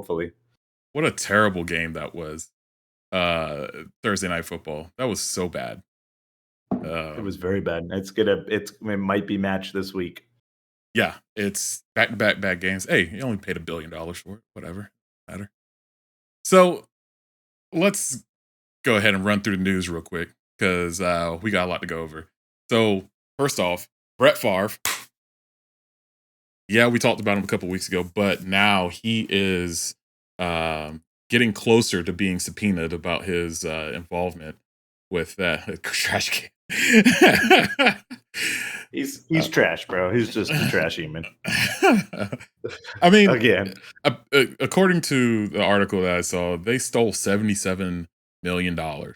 hopefully. What a terrible game that was. Thursday Night Football. That was so bad. It was very bad. It might be matched this week. Yeah, it's back-to-back bad games. Hey, you only paid $1 billion for it. Whatever. Matter. So let's go ahead and run through the news real quick because we got a lot to go over. So first off, Brett Favre. Yeah, we talked about him a couple weeks ago, but now he is getting closer to being subpoenaed about his involvement with that trash can. He's trash, bro. He's just a trash human. I mean, again, according to the article that I saw, they stole $77 million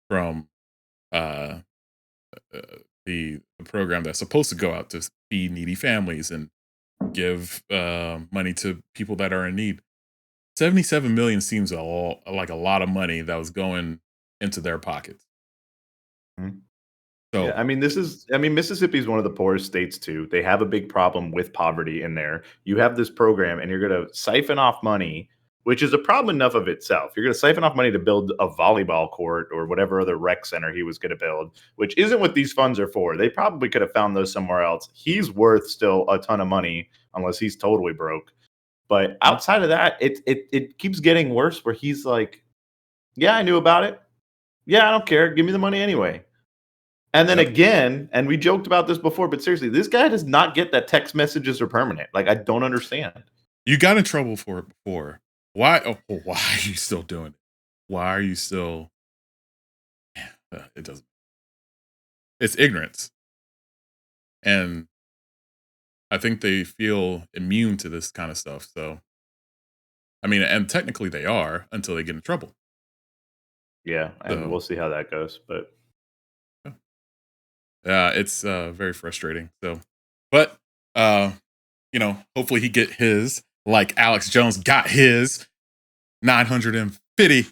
from the program that's supposed to go out to feed needy families and give money to people that are in need. 77 million seems like a lot of money that was going into their pockets. Mm-hmm. So, yeah, Mississippi is one of the poorest states too. They have a big problem with poverty in there. You have this program and you're going to siphon off money, which is a problem enough of itself. You're going to siphon off money to build a volleyball court or whatever other rec center he was going to build, which isn't what these funds are for. They probably could have found those somewhere else. He's worth still a ton of money unless he's totally broke. But outside of that, it keeps getting worse where he's like, yeah, I knew about it. Yeah, I don't care. Give me the money anyway. And then again, and we joked about this before, but seriously, this guy does not get that text messages are permanent. Like, I don't understand. You got in trouble for it before. Why? Why are you still doing it? Why are you still? It doesn't. It's ignorance, and I think they feel immune to this kind of stuff. So, I mean, and technically they are until they get in trouble. Yeah, and we'll see how that goes, but. It's very frustrating. So, but hopefully he get his like Alex Jones got his 950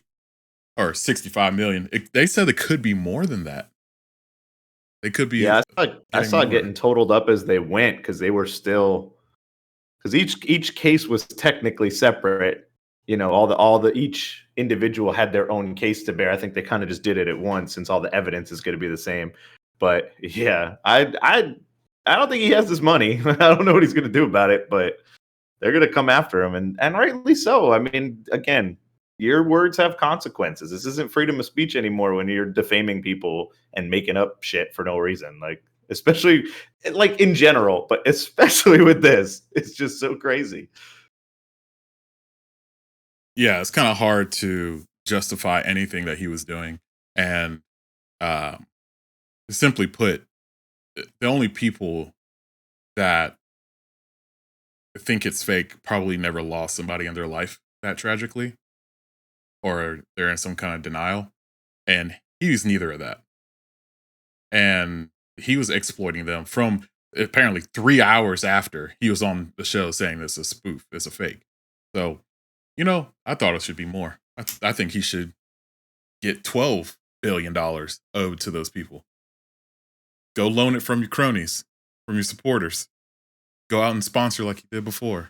or 65 million. They said it could be more than that. It could be. Yeah, I saw it getting totaled up as they went because they were still because each case was technically separate. You know, each individual had their own case to bear. I think they kind of just did it at once since all the evidence is going to be the same. But yeah, I don't think he has this money. I don't know what he's going to do about it, but they're going to come after him, and rightly so. I mean, again, your words have consequences. This isn't freedom of speech anymore when you're defaming people and making up shit for no reason. Like, especially like in general, but especially with this, it's just so crazy. Yeah, it's kind of hard to justify anything that he was doing, and simply put, the only people that think it's fake probably never lost somebody in their life that tragically, or they're in some kind of denial. And he's neither of that. And he was exploiting them from apparently 3 hours after he was on the show saying this is a spoof, it's a fake. So, I thought it should be more. I think he should get $12 billion owed to those people. Go loan it from your cronies, from your supporters. Go out and sponsor like he did before.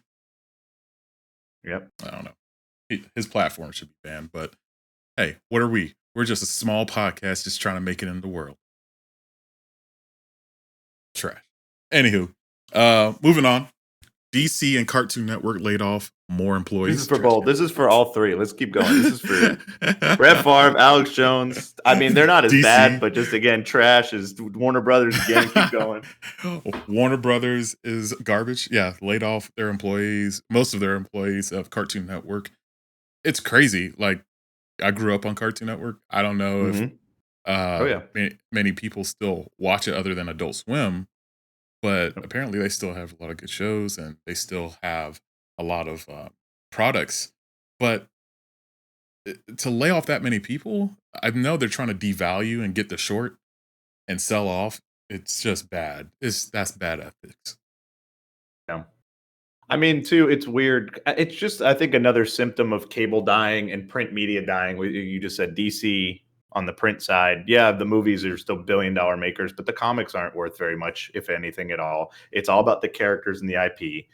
Yep. I don't know. His platform should be banned, but hey, what are we? We're just a small podcast just trying to make it in the world. Trash. Anywho, moving on. DC and Cartoon Network laid off more employees. This is for both. This is for all three. Let's keep going. This is for Brett Favre, Alex Jones. I mean, they're not as DC. Bad, but just again, trash is Warner Brothers again. Keep going. Warner Brothers is garbage. Yeah, laid off their employees, most of their employees of Cartoon Network. It's crazy. Like, I grew up on Cartoon Network. I don't know if many people still watch it other than Adult Swim. But apparently they still have a lot of good shows and they still have a lot of products. But to lay off that many people, I know they're trying to devalue and get the short and sell off. It's just bad. That's bad ethics. Yeah. I mean, too, it's weird. It's just, I think, another symptom of cable dying and print media dying. You just said DC on the print side. Yeah, the movies are still billion-dollar makers, but the comics aren't worth very much, if anything at all. It's all about the characters and the IP.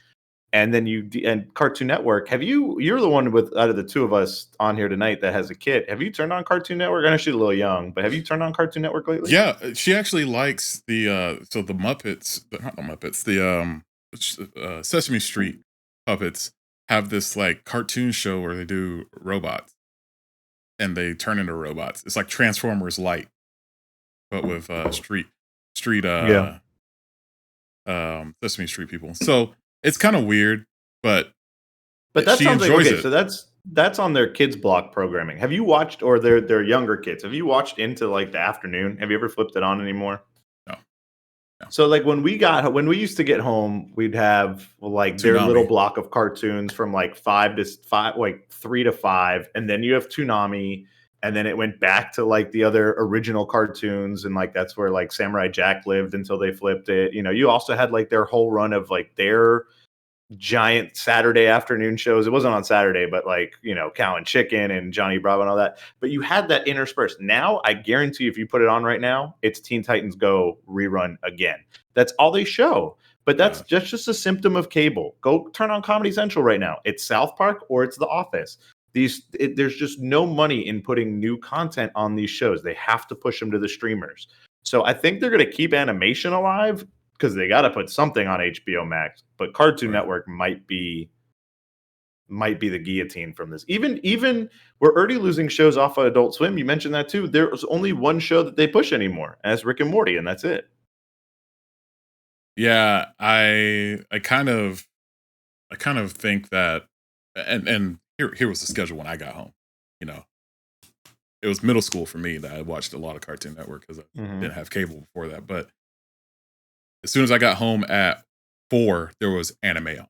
And then and Cartoon Network. You're the one with out of the two of us on here tonight that has a kid. Have you turned on Cartoon Network? I know she's a little young, but have you turned on Cartoon Network lately? Yeah, she actually likes so the Muppets, not the Muppets, the Sesame Street puppets have this like cartoon show where they do robots and they turn into robots. It's like Transformers Light, but with street Yeah. Sesame Street people. So it's kind of weird, but But that she sounds like enjoys okay, it. so that's on their kids block programming. Have you watched or their younger kids? Have you watched into like the afternoon? Have you ever flipped it on anymore? No, no. So like when we used to get home, we'd have like their little Toonami. block of cartoons from like 5 like 3 to 5, and then you have Toonami, and then it went back to like the other original cartoons, and like that's where like Samurai Jack lived until they flipped it. You also had like their whole run of like their giant Saturday afternoon shows. It wasn't on Saturday, but like, Cow and Chicken and Johnny Bravo and all that. But you had that interspersed. Now, I guarantee if you put it on right now, it's Teen Titans Go rerun again. That's all they show. But that's Yeah, just a symptom of cable. Go turn on Comedy Central right now. It's South Park or it's The Office. There's just no money in putting new content on these shows. They have to push them to the streamers. So I think they're going to keep animation alive because they got to put something on HBO Max. But Cartoon right. Network might be the guillotine from this. Even we're already losing shows off of Adult Swim. You mentioned that too. There's only one show that they push anymore, and that's Rick and Morty, and that's it. Yeah, I kind of think that, and here was the schedule when I got home. You know, it was middle school for me that I watched a lot of Cartoon Network because I didn't Hmm. have cable before that. But as soon as I got home at 4, there was anime on.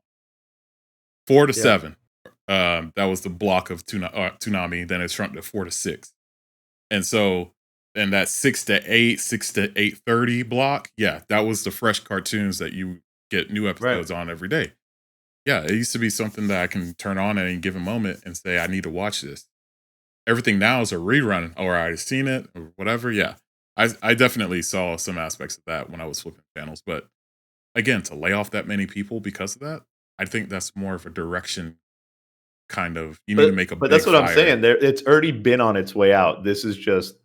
4 to Yeah. 7, that was the block of Toonami. Then it shrunk to 4 to 6, and so and that 6 to 8, 6 to 8:30 block, yeah, that was the fresh cartoons that you get new Right. episodes on every day. Yeah, it used to be something that I can turn on at any given moment and say, I need to watch this. Everything now is a rerun, or I've seen it, or whatever. Yeah, I definitely saw some aspects of that when I was flipping channels. But again, to lay off that many people because of that, I think that's more of a direction kind of. You need to make a But that's big what I'm fire. saying. It's already been on its way out. This is just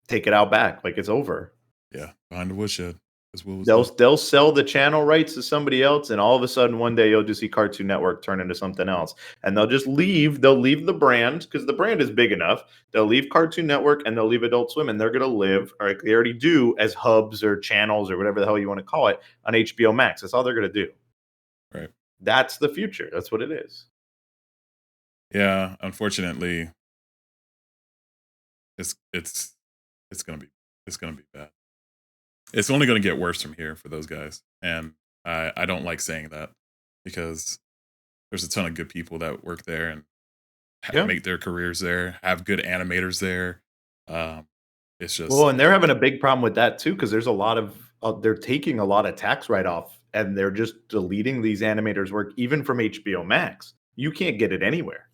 take it out back. Like it's over. Yeah, behind the woodshed, as Will would They'll say. they'll sell the channel rights to somebody else, and all of a sudden one day you'll just see Cartoon Network turn into something else. And they'll just leave. They'll leave the brand because the brand is big enough. They'll leave Cartoon Network and they'll leave Adult Swim, and they're gonna live, or they already do, as hubs or channels or whatever the hell you want to call it on HBO Max. That's all they're gonna do. Right. That's the future. That's what it is. Yeah, unfortunately, it's it's gonna be it's gonna be bad. It's only gonna get worse from here for those guys, and I don't like saying that because there's a ton of good people that work there and Yeah. make their careers there, have good animators there. Um, it's just Well, and they're having a big problem with that too because there's a lot of they're taking a lot of tax write off and they're just deleting these animators' work even from HBO Max. You can't get it anywhere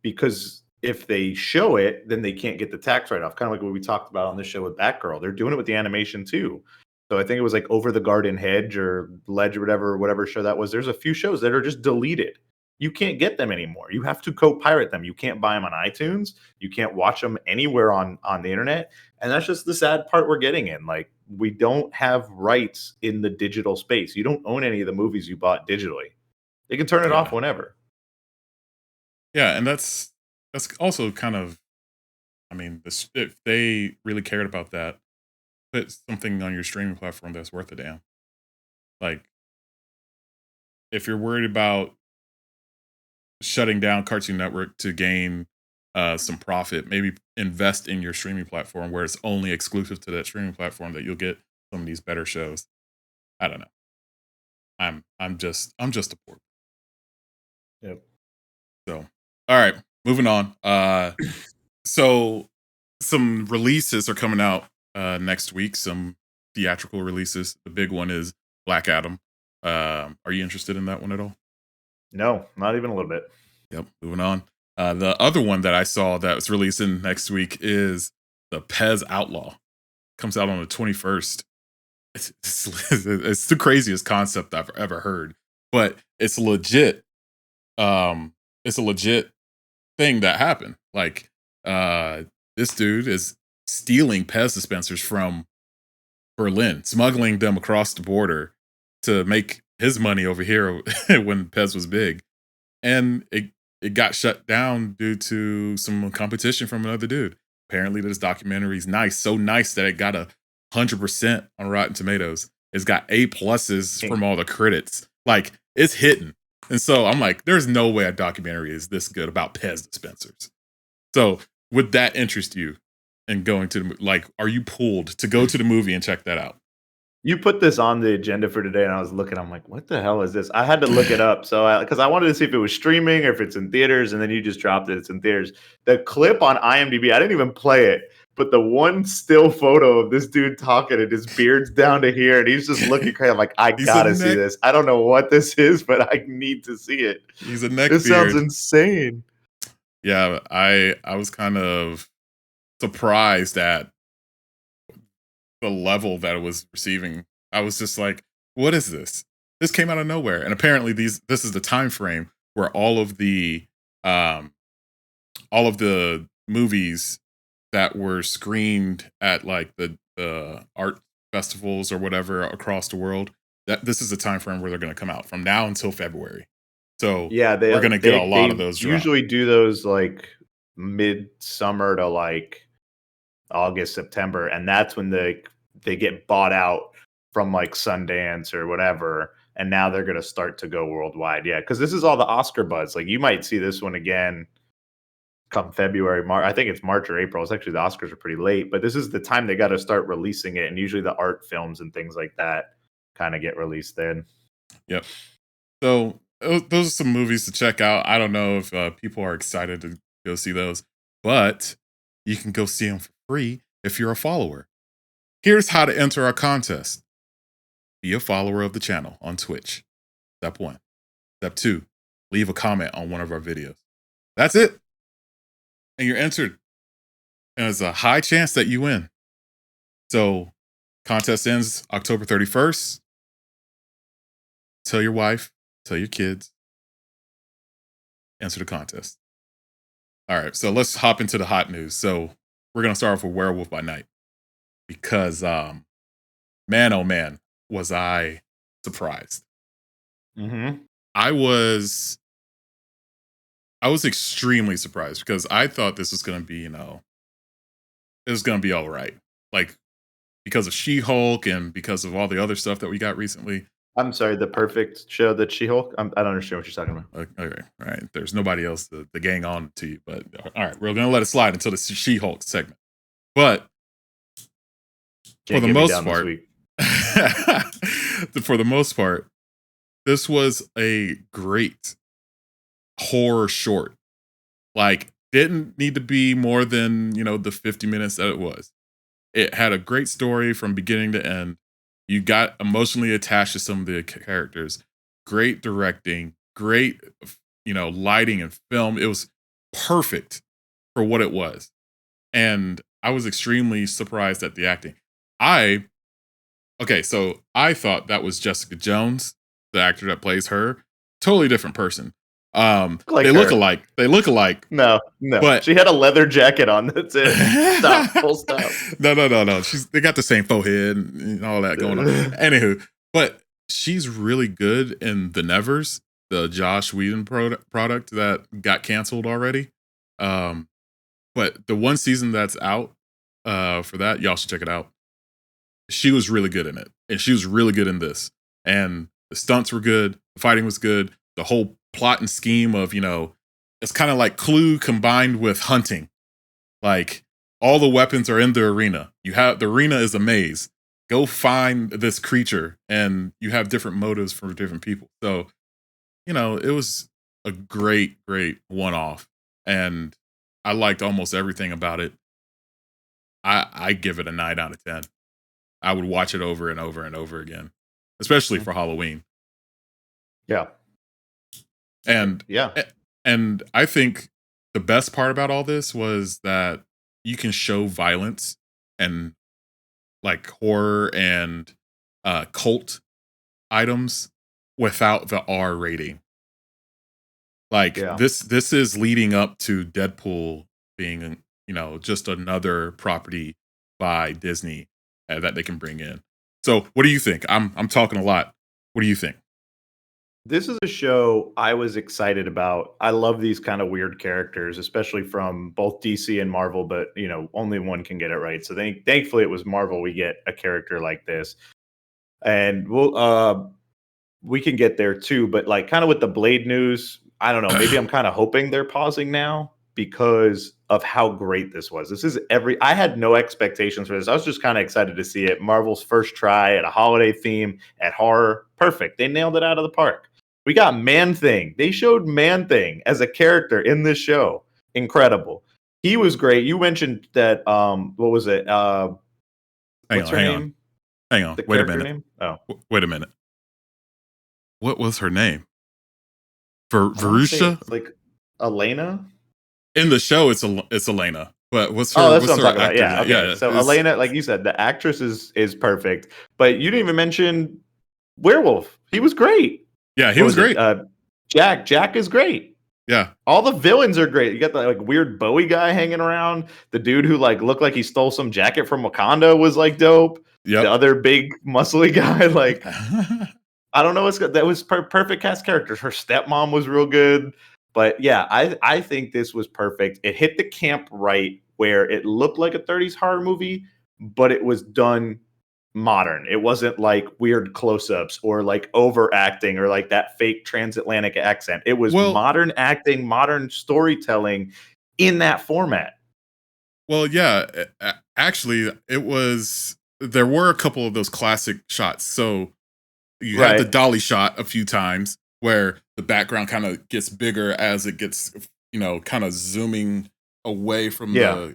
because if they show it, then they can't get the tax write off. Kind of like what we talked about on this show with Batgirl. They're doing it with the animation too. So I think it was like Over the Garden Hedge or Ledge or whatever show that was. There's a few shows that are just deleted. You can't get them anymore. You have to co-pirate them. You can't buy them on iTunes. You can't watch them anywhere on the internet. And that's just the sad part we're getting in. Like we don't have rights in the digital space. You don't own any of the movies you bought digitally. They can turn it off yeah, whenever. yeah, and that's also kind of. I mean, if they really cared about that, put something on your streaming platform that's worth a damn. Like if you're worried about shutting down Cartoon Network to gain some profit, maybe invest in your streaming platform where it's only exclusive to that streaming platform that you'll get some of these better shows. I don't know. I'm just a poor. Yep. So all right, moving on. So some releases are coming out next week. Some theatrical releases. The big one is Black Adam. Are you interested in that one at all? No, not even a little bit. Yep. Moving on. The other one that I saw that was releasing next week is the Pez Outlaw. Comes out on the 21st. It's the craziest concept I've ever heard. but it's legit. It's a legit thing that happened. Like, this dude is stealing Pez dispensers from Berlin, smuggling them across the border to make his money over here when Pez was big. And it got shut down due to some competition from another dude. Apparently, this documentary is nice, so nice that it got 100% on Rotten Tomatoes. It's got A pluses from all the critics. Like, it's hitting. And so I'm like, there's no way a documentary is this good about Pez dispensers. So would that interest you in going to like, are you pulled to go to the movie and check that out? You put this on the agenda for today, and I was looking. I'm like, "What the hell is this?" I had to look it up, so because I wanted to see if it was streaming or if it's in theaters, and then you just dropped it. It's in theaters. The clip on IMDb, I didn't even play it, but the one still photo of this dude talking, and his beard's down to here, and he's just looking crazy. I'm like, "I He's a gotta see neck. this. I don't know what this is, but I need to see it. He's a neck This sounds beard. insane." Yeah, I was kind of surprised at the level that it was receiving. I was just like, what is this? This came out of nowhere. And apparently this is the time frame where um all of the movies that were screened at like the art festivals or whatever across the world, that this is the time frame where they're going to come out from now until February. So Yeah, we're going to get a lot of they those drops. usually do those like midsummer to like August, September, and that's when they get bought out from like Sundance or whatever, and now they're gonna start to go worldwide. Yeah, because this is all the Oscar buzz. Like you might see this one again come February, March. I think it's March or April. It's actually the Oscars are pretty late, but this is the time they got to start releasing it, and usually the art films and things like that kind of get released then. Yep. So those are some movies to check out. I don't know if people are excited to go see those, but you can go see them for free if you're a follower. Here's how to enter our contest. Be a follower of the channel on Twitch. Step 1. Step 2, leave a comment on one of our videos. That's it. And you're entered. And there's a high chance that you win. So contest ends October 31st. Tell your wife, tell your kids, answer the contest. All right, so let's hop into the hot news. So we're gonna start off with Werewolf by Night because, man, oh man, was I surprised. Mm-hmm. I was extremely surprised because I thought this was gonna be, it was gonna be all right. Like because of She-Hulk and because of all the other stuff that we got recently. I'm sorry, the perfect show that She-Hulk. I don't understand what you're talking about. Okay, all right. There's nobody else to gang on to you, but all right, we're gonna let it slide until the She-Hulk segment. But for Can't the get me most down this part, week. for the most part, this was a great horror short. Like, didn't need to be more than the 50 minutes that it was. It had a great story from beginning to end. You got emotionally attached to some of the characters. Great directing, great, lighting and film. It was perfect for what it was. And I was extremely surprised at the acting. I Okay, so I thought that was Jessica Jones, the actor that plays her. Totally different person. Like They look her. alike. They look alike, No, no. but She had a leather jacket on. That's it. Stop. Full stop. no. They got the same forehead and all that going on. Anywho, but she's really good in The Nevers, the Josh Whedon product that got canceled already. But the one season that's out for that, y'all should check it out. She was really good in it, and she was really good in this. And the stunts were good, the fighting was good, the whole plot and scheme of it's kind of like Clue combined with hunting. Like all the weapons are in the arena. The arena is a maze. Go find this creature, and you have different motives for different people. So it was a great, great one-off, and I liked almost everything about it. I give it a 9 out of 10. I would watch it over and over and over again, especially for Halloween. Yeah. And Yeah. and I think the best part about all this was that you can show violence and like horror and cult items without the R rating. Like Yeah. this is leading up to Deadpool being, just another property by Disney that they can bring in. So, what do you think? I'm talking a lot. What do you think? This is a show I was excited about. I love these kind of weird characters, especially from both DC and Marvel, but only one can get it right. So thankfully it was Marvel we get a character like this. And we can get there too, but like kind of with the Blade news, I don't know, maybe I'm kind of hoping they're pausing now because of how great this was. This is I had no expectations for this. I was just kind of excited to see it. Marvel's first try at a holiday theme, at horror. Perfect. They nailed it out of the park. We got Man Thing. They showed Man Thing as a character in this show. Incredible. He was great. You mentioned that what was it? Hang What's on, her hang on, name? hang on. The Wait a character minute. name? Oh. Wait a minute. What was her name? I want to say Verusha? it's like Elena. In the show, it's Elena. But what's Oh, her that's what what's I'm her talking about. actor's Yeah. name? Okay. Yeah, So it's Elena, like you said, the actress is perfect, but you didn't even mention Werewolf. He was great. yeah, he What was was it? great. Jack. Jack is great. Yeah. All the villains are great. You got the like weird Bowie guy hanging around. The dude who like looked like he stole some jacket from Wakanda was like dope. The Yep. other big muscly guy, like I don't know what's good. That was perfect cast characters. Her stepmom was real good. But yeah, I think this was perfect. It hit the camp right where it looked like a 30s horror movie, but it was done modern. It wasn't like weird close-ups or like overacting or like that fake transatlantic accent. It was well, modern acting, modern storytelling in that format. yeah. Actually, there were a couple of those classic shots. So you had the Right. dolly shot a few times where the background kind of gets bigger as it gets, kind of zooming away from Yeah.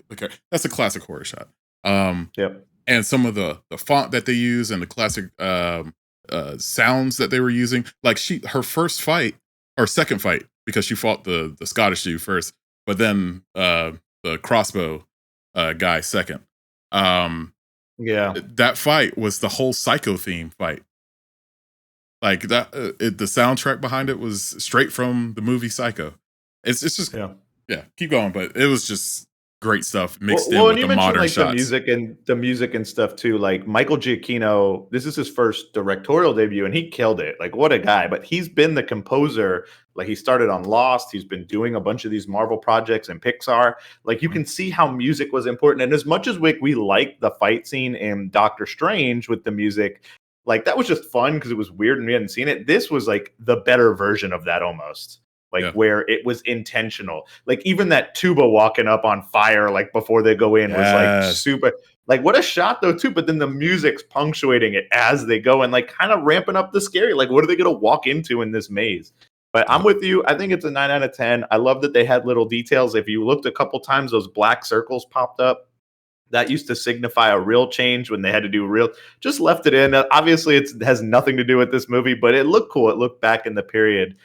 that's a classic horror shot. Um, Yep. and some of the font that they use and the classic sounds that they were using, like her first fight or second fight, because she fought the Scottish dude first, but then the crossbow guy second. Um, Yeah. that fight was the whole Psycho theme fight. Like that, the soundtrack behind it was straight from the movie Psycho. It's just, Yeah. yeah, keep going, but it was just great stuff Well, mixed in well, and with you the mentioned modern like the shots. music and stuff too. Like Michael Giacchino, this is his first directorial debut, and he killed it. Like, what a guy! But he's been the composer. Like, he started on Lost. He's been doing a bunch of these Marvel projects and Pixar. Like, you Mhm. can see how music was important. And as much as we like the fight scene in Doctor Strange with the music, like that was just fun because it was weird and we hadn't seen it. This was like the better version of that almost. Like Yeah. where it was intentional. Like even that tuba walking up on fire, like before they go in, was like Yes. super. Like what a shot though, too. But then the music's punctuating it as they go and like kind of ramping up the scary. Like what are they going to walk into in this maze? But I'm Yep. with you. I think it's a 9 out of 10. I love that they had little details. If you looked a couple times, those black circles popped up. That used to signify a real change when they had to do real. Just left it in. Obviously, it has nothing to do with this movie, but it looked cool. It looked back in the period.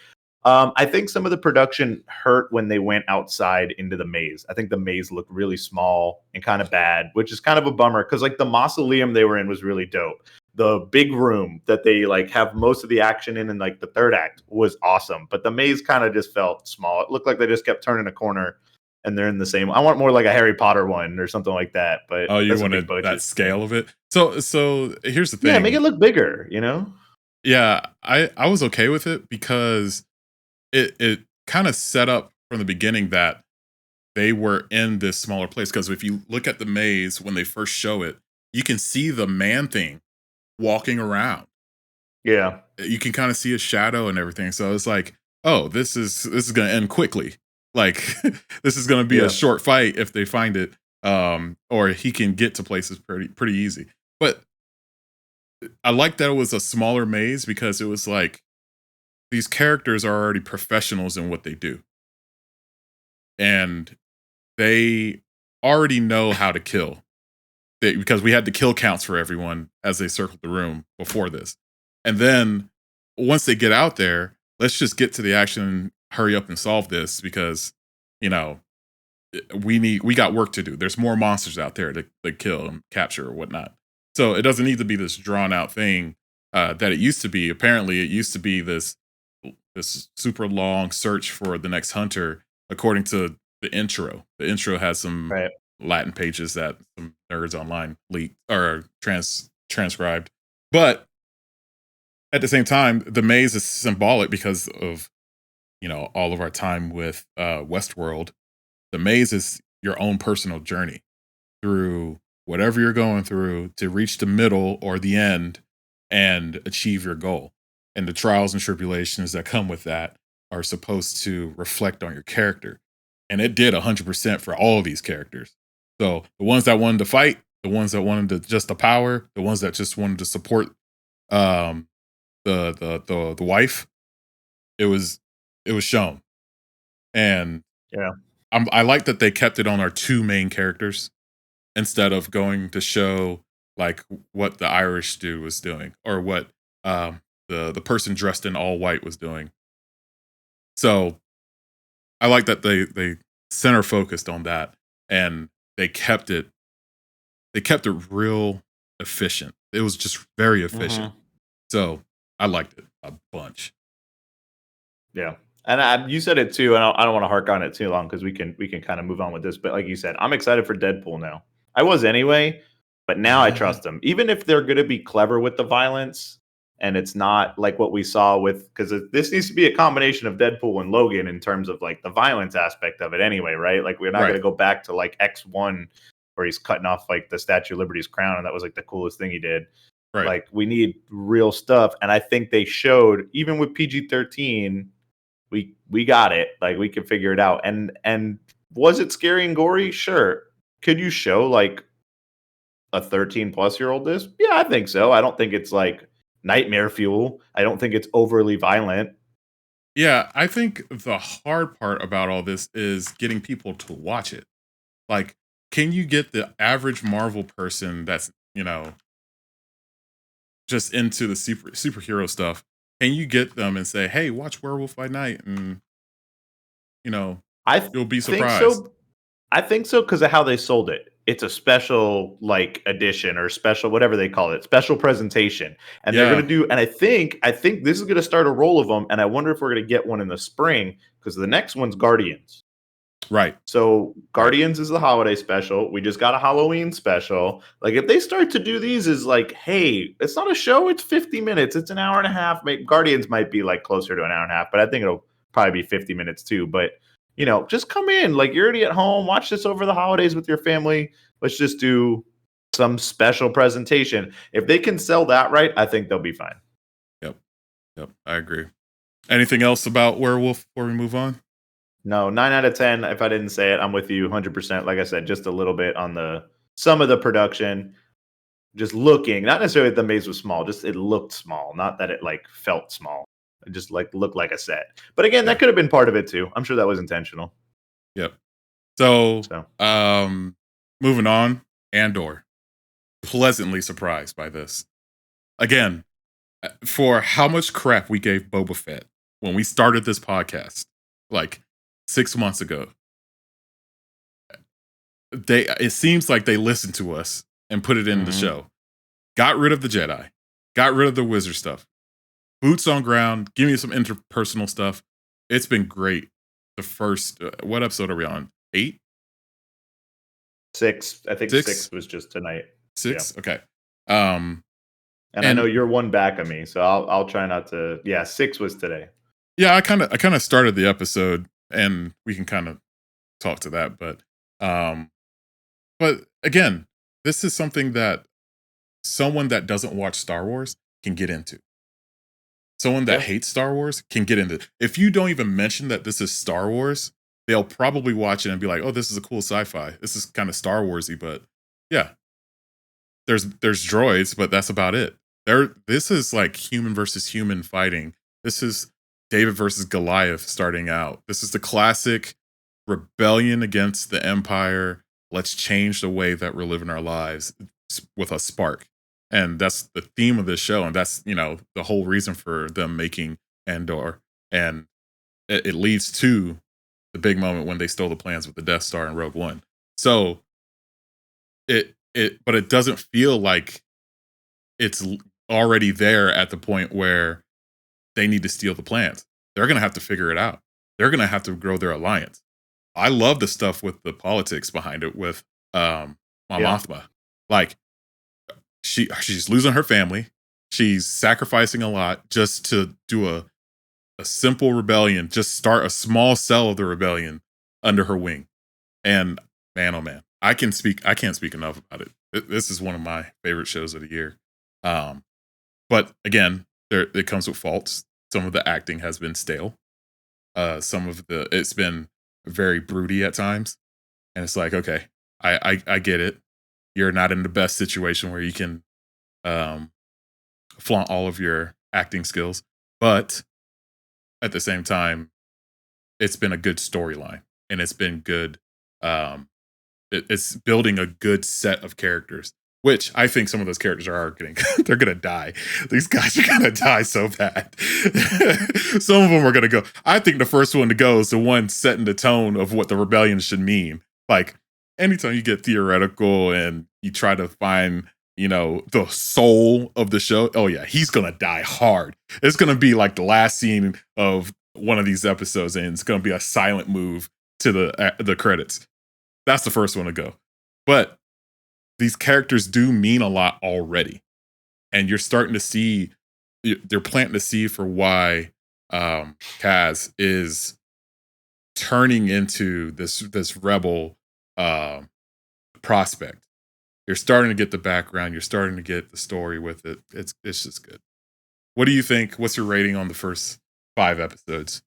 I think some of the production hurt when they went outside into the maze. I think the maze looked really small and kind of bad, which is kind of a bummer because like the mausoleum they were in was really dope. The big room that they like have most of the action in like the third act was awesome, but the maze kind of just felt small. It looked like they just kept turning a corner and they're in the same. I want more like a Harry Potter one or something like that, but Oh, you that's a big wanted that budget thing. scale of it. So here's the Yeah, make it thing. look bigger. Yeah, I was okay with it because it kind of set up from the beginning that they were in this smaller place. Because if you look at the maze when they first show it, you can see the man thing walking around. Yeah, You can kind of see his shadow and everything. So it's like, oh, this is gonna end quickly. Like this is gonna be a yeah, short fight if they find it. Or he can get to places pretty easy. But I like that it was a smaller maze because it was like these characters are already professionals in what they do. And they already know how to kill. Because we had the kill counts for everyone as they circled the room before this. And then once they get out there, let's just get to the action, hurry up and solve this because, you know, we got work to do. There's more monsters out there to kill and capture or whatnot. So it doesn't need to be this drawn out thing that it used to be. Apparently, it used to be this super long search for the next hunter, according to the intro. The intro has some Right. Latin pages that some nerds online leaked or transcribed. But at the same time, the maze is symbolic because of all of our time with Westworld. The maze is your own personal journey through whatever you're going through to reach the middle or the end and achieve your goal. And the trials and tribulations that come with that are supposed to reflect on your character. And it did 100% for all of these characters. So the ones that wanted to fight, the ones that wanted to just the power, the ones that just wanted to support um, the wife, it was shown. And Yeah. I like that they kept it on our two main characters instead of going to show like what the Irish dude was doing or what the person dressed in all white was doing. So I like that they center focused on that and they kept it real efficient. It was just very efficient. Mhm. So I liked it a bunch. Yeah. And you said it too, and I don't want to hark on it too long because we can kind of move on with this. But like you said, I'm excited for Deadpool now. I was anyway, but now I trust them, even if they're going to be clever with the violence, and it's not like what we saw with because this needs to be a combination of Deadpool and Logan in terms of like the violence aspect of it anyway, right? Like we're not going Right. to go back to like X1 where he's cutting off like the Statue of Liberty's crown, and that was like the coolest thing he did. Right. Like we need real stuff, and I think they showed even with PG-13 we got it. Like we can figure it out. And was it scary and gory? Sure. Could you show like a 13-plus-year-old this? Yeah, I think so. I don't think it's like nightmare fuel. I don't think it's overly violent. Yeah, I think the hard part about all this is getting people to watch it. Like, can you get the average Marvel person that's, just into the superhero stuff? Can you get them and say, "Hey, watch Werewolf by Night," and you know, I you'll be think surprised. so. I think so because of how they sold it. It's a special like edition or special whatever they call it, special presentation. And they're gonna Yeah, do. And I think this is gonna start a roll of them. And I wonder if we're gonna get one in the spring because the next one's Guardians. right, So right. Guardians is the holiday special. We just got a Halloween special. Like if they start to do these is like, hey, it's not a show, it's 50 minutes. It's an hour and a half. Guardians might be like closer to an hour and a half, but I think it'll probably be 50 minutes too. But just come in. Like you're already at home. Watch this over the holidays with your family. Let's just do some special presentation. If they can sell that right, I think they'll be fine. Yep, yep. I agree. Anything else about Werewolf before we move on? No, 9 out of 10. If I didn't say it, I'm with you 100%. Like I said, just a little bit on the some of the production. Just looking, not necessarily that the maze was small, just it looked small, not that it like felt small. It just like looked like a set. But again, that Yeah, could have been part of it too. I'm sure that was intentional. yep. So, So moving on, Andor. Pleasantly surprised by this. Again, for how much crap we gave Boba Fett when we started this podcast, like 6 months ago, it seems like they listened to us and put it in the mhm. show. Got rid of the Jedi, got rid of the wizard stuff, boots on ground, give me some interpersonal stuff. It's been great. The first, what episode are we on? 8? 6. I think 6 6? was just tonight. Yeah. 6? Okay. Um, And I know and you're one back of me, so I'll try not to. Yeah, 6 was today. yeah, I kind of started the episode and we can kind of talk to that, um, but again, this is something that someone that doesn't watch Star Wars can get into. Someone that Yeah. hates Star Wars can get into. If you don't even mention that this is Star Wars, they'll probably watch it and be like, "Oh, this is a cool sci-fi. This is kind of Star Warsy." But yeah, there's droids, but that's about it. This is like human versus human fighting. This is David versus Goliath starting out. This is the classic rebellion against the Empire. Let's change the way that we're living our lives with a spark. And that's the theme of this show. And that's, the whole reason for them making Andor. And it leads to the big moment when they stole the plans with the Death Star in Rogue One. So but it doesn't feel like it's already there at the point where they need to steal the plans. They're going to have to figure it out. They're going to have to grow their alliance. I love the stuff with the politics behind it with Mon Yeah. Mothma. Like she's losing her family. She's sacrificing a lot just to do a simple rebellion, just start a small cell of the rebellion under her wing. And man, oh man, I can't speak enough about it. This is one of my favorite shows of the year. But again, it comes with faults. Some of the acting has been stale. It's been very broody at times. And it's like, okay, I get it. You're not in the best situation where you can flaunt all of your acting skills. But at the same time, it's been a good storyline, and it's been good. It's building a good set of characters, which I think some of those characters are getting. They're gonna die. These guys are gonna die so bad. Some of them are gonna go. I think the first one to go is the one setting the tone of what the rebellion should mean. Like anytime you get theoretical and you try to find, the soul of the show. Oh yeah, he's gonna die hard. It's gonna be like the last scene of one of these episodes, and it's gonna be a silent move to the credits. That's the first one to go. But these characters do mean a lot already, and you're starting to see they're planting the seed for why Kaz is turning into this rebel prospect. You're starting to get the background. You're starting to get the story with it. It's just good. What do you think? What's your rating on the first 5 episodes?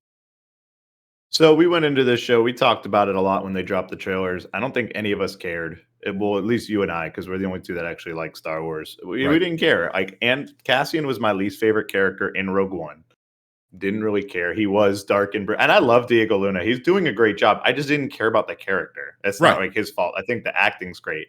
So we went into this show. We talked about it a lot when they dropped the trailers. I don't think any of us cared. Well, at least you and I, because we're the only two that actually like Star Wars. We didn't care. And Cassian was my least favorite character in Rogue One. Didn't really care. He was dark and I love Diego Luna. He's doing a great job. I just didn't care about the character. That's not like his fault. I think the acting's great.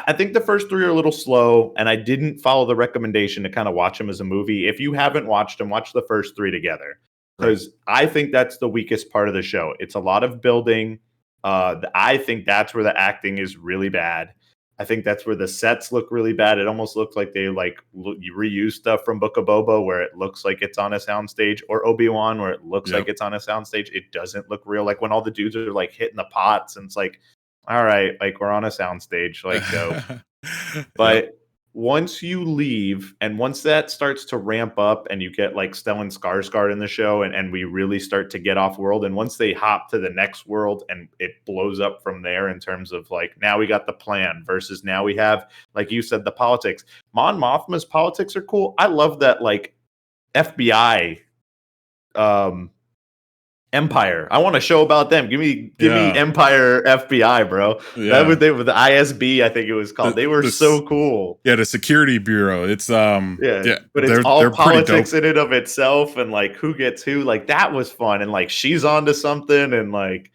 I think the first 3 are a little slow, and I didn't follow the recommendation to kind of watch them as a movie. If you haven't watched them, watch the first 3 together, because I think that's the weakest part of the show. It's a lot of building. I think that's where the acting is really bad. I think that's where the sets look really bad. It almost looks like they you reuse stuff from Book of Boba, where it looks like it's on a soundstage, or Obi-Wan, where it looks like it's on a soundstage. It doesn't look real. Like when all the dudes are like hitting the pots, and it's like, all right, like we're on a soundstage, like go. But once you leave, and once that starts to ramp up, and you get like Stellan Skarsgård in the show, and we really start to get off world, and once they hop to the next world, and it blows up from there in terms of like, now we got the plan versus now we have, like you said, the politics. Mon Mothma's politics are cool. I love that, like FBI Empire. I want a show about them. Give me Empire FBI, bro. That was with the ISB, I think it was called. They were so cool. Yeah, the Security Bureau. It's but it's all politics in and of itself, and like who gets who. Like that was fun, and like she's onto something, and like.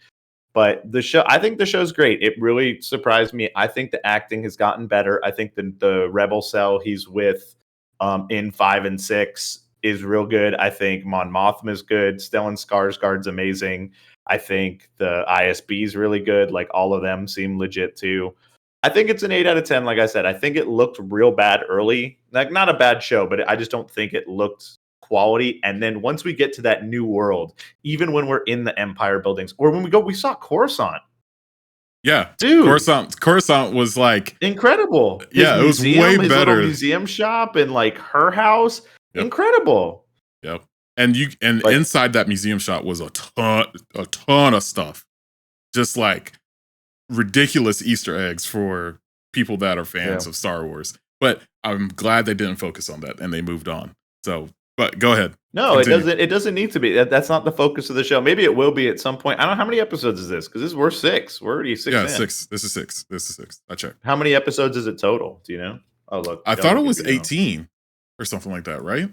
But I think the show's great. It really surprised me. I think the acting has gotten better. I think the Rebel cell he's with in 5 and 6 is real good. I think Mon Mothma is good. Stellan Skarsgård's amazing. I think the ISB is really good. Like all of them seem legit too. I think it's an 8 out of 10. Like I said, I think it looked real bad early. Like not a bad show, but I just don't think it looked quality. And then once we get to that new world, even when we're in the Empire buildings, or when we saw Coruscant. Yeah, dude, Coruscant was like incredible. It was way better. His little museum shop and like her house. Incredible. Yep. And inside that museum shop was a ton of stuff. Just like ridiculous Easter eggs for people that are fans of Star Wars. But I'm glad they didn't focus on that and they moved on. So, but go ahead. No, continue. It doesn't need to be. That's not the focus of the show. Maybe it will be at some point. I don't know how many episodes is this, because we're 6. We're already 6. Yeah, 6. This is 6. I checked. How many episodes is it total? Do you know? Oh, look. I thought it was 18 or something like that, right?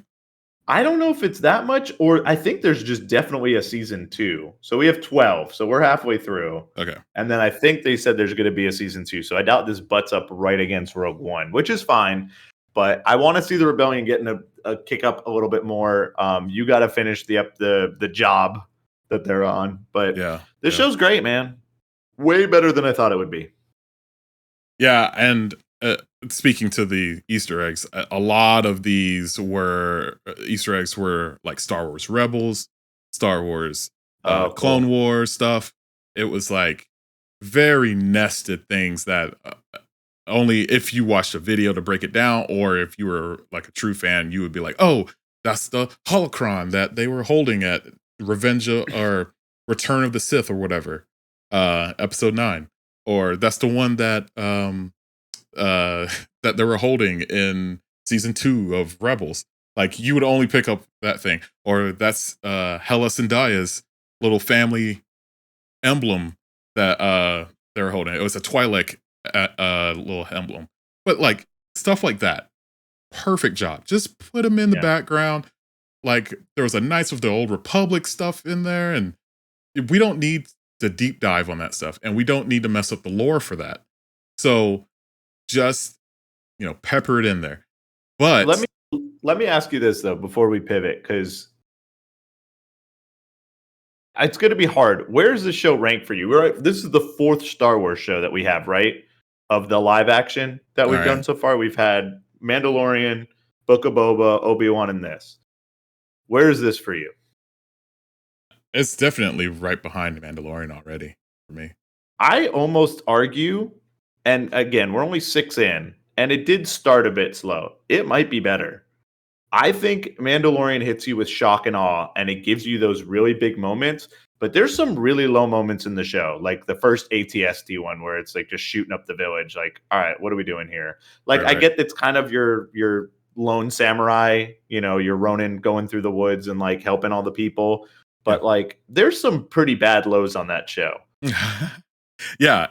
I don't know if it's that much, or I think there's just definitely a season 2. So we have 12. So we're halfway through. Okay. And then I think they said there's going to be a season 2. So I doubt this butts up right against Rogue One, which is fine. But I want to see the Rebellion getting a kick up a little bit more. You got to finish the job that they're on. But this show's great, man. Way better than I thought it would be. Yeah, and speaking to the Easter eggs, a lot of these were Easter eggs were like Star Wars Rebels, Star Wars Oh, Clone cool. Wars stuff. It was like very nested things that only if you watched a video to break it down, or if you were like a true fan, you would be like, "Oh, that's the holocron that they were holding at or Return of the Sith or whatever, Episode 9, or that's the one that that they were holding in season 2 of Rebels." Like you would only pick up that thing, or that's Hela Zendaya's little family emblem that they were holding. It was a Twi'lek little emblem, but like stuff like that. Perfect job. Just put them in the Yeah. background. Like there was a Knights of the Old Republic stuff in there, and we don't need to deep dive on that stuff, and we don't need to mess up the lore for that. So just pepper it in there. Let But me let me ask you this though before we pivot, because it's going to be hard. Where's the show rank for you? This is the fourth Star Wars show that we have, right? Of the live action that all we've done right, so far, we've had Mandalorian, Book of Boba, Obi-Wan, and this. Where is this for you? it's definitely right behind Mandalorian already for me. I almost argue, and again, we're only 6 in, and it did start a bit slow. It might be better. I think Mandalorian hits you with shock and awe, and it gives you those really big moments. But there's some really low moments in the show, like the first ATST one, where it's like just shooting up the village. Like, all right, what are we doing here? Like, Right, I right. get that's kind of your lone samurai, your Ronin going through the woods and like helping all the people. Yeah. But like, there's some pretty bad lows on that show. Yeah,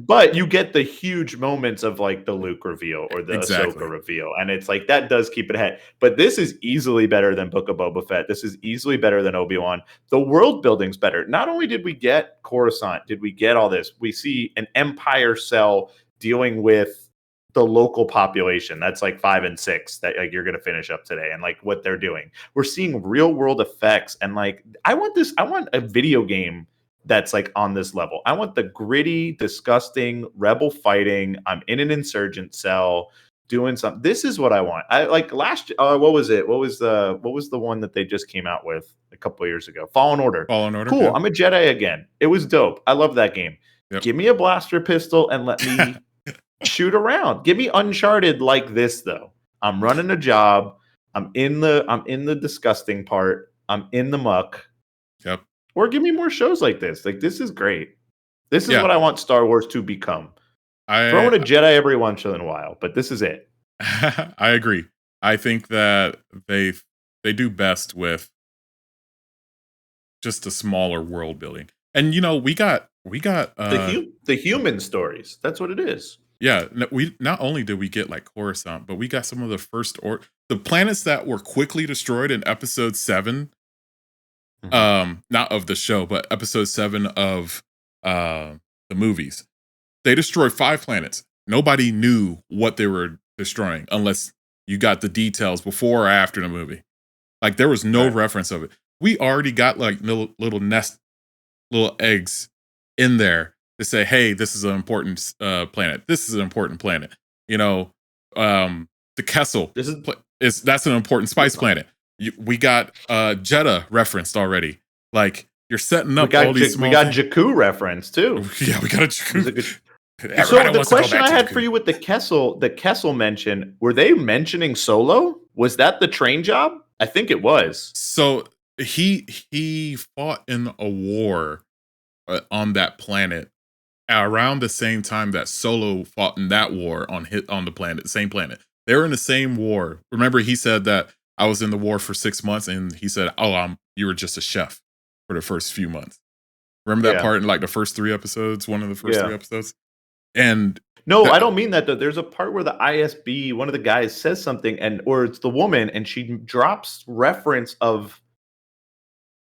But you get the huge moments of like the Luke reveal or the Ahsoka exactly. reveal, and it's like that does keep it ahead. But this is easily better than Book of Boba Fett. This is easily better than Obi-Wan. The world building's better. Not only did we get Coruscant, did we get all this? We see an Empire cell dealing with the local population. That's like 5 and 6 that like you're going to finish up today, and like what they're doing. We're seeing real world effects, and like I want a video game that's like on this level. I want the gritty, disgusting rebel fighting. I'm in an insurgent cell doing something. This is what I want. I like last what was it? What was the one that they just came out with a couple of years ago? Fallen Order. Fallen Order, Cool. yeah. I'm a Jedi again. It was dope. I love that game. Yep. Give me a blaster pistol and let me shoot around. Give me Uncharted like this though. I'm running a job. I'm in the disgusting part. I'm in the muck. Yep. Or give me more shows like this. Like this is great. This is Yeah. what I want Star Wars to become. Throw I in a Jedi every once in a while, but this is it. I agree. I think that they do best with just a smaller world building. And we got The human stories. That's what it is. yeah, we not only did we get like Coruscant, but we got some of the the planets that were quickly destroyed in episode 7, Mhm. not of the show, but episode 7 of the movies. They destroyed 5 planets. Nobody knew what they were destroying unless you got the details before or after the movie. Like there was no Right. reference of it. We already got like little nest, little eggs in there to say, "Hey, this is an important planet. This is an important planet." You know, the Kessel This is is that's an important spice planet. We got Jeddah referenced already. Like you're setting we up got all these we small got things. Jakku reference too. Yeah, we got a It was a good. So Everybody the wants to go question back I to had for Jakku. you with the Kessel mention, were they mentioning Solo? Was that the train job? I think it was. So he fought in a war on that planet around the same time that Solo fought in that war on the planet, same planet. They were in the same war. Remember, he said that I was in the war for 6 months, and he said, "Oh, you were just a chef for the first few months." Remember that Yeah. part in like the first 3 episodes, one of the first three Yeah. episodes, and No, I that don't mean that though. There's a part where the ISB, one of the guys says something, or it's the woman, and she drops reference of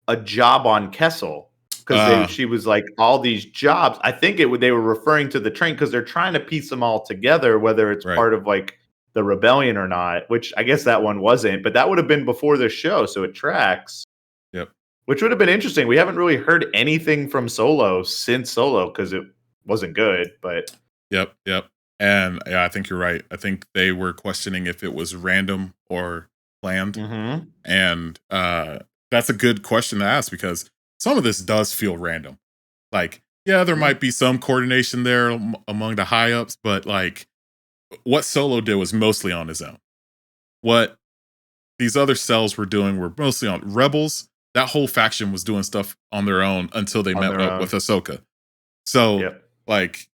a job on Kessel because uh she was like all these jobs. I think they were referring to the train because they're trying to piece them all together, whether it's right, part of like the rebellion or not. Which I guess that one wasn't, but that would have been before the show, so it tracks. yep, Which would have been interesting. We haven't really heard anything from Solo since Solo because it wasn't good, but yep, yep. And yeah, I think you're right. I think they were questioning if it was random or planned. Mhm. And that's a good question to ask because some of this does feel random. Like, yeah, there Yeah. might be some coordination there among the high ups, but like what Solo did was mostly on his own. What these other cells were doing were mostly on Rebels. That whole faction was doing stuff on their own until they On met their up with own. Ahsoka. So, Yep. like,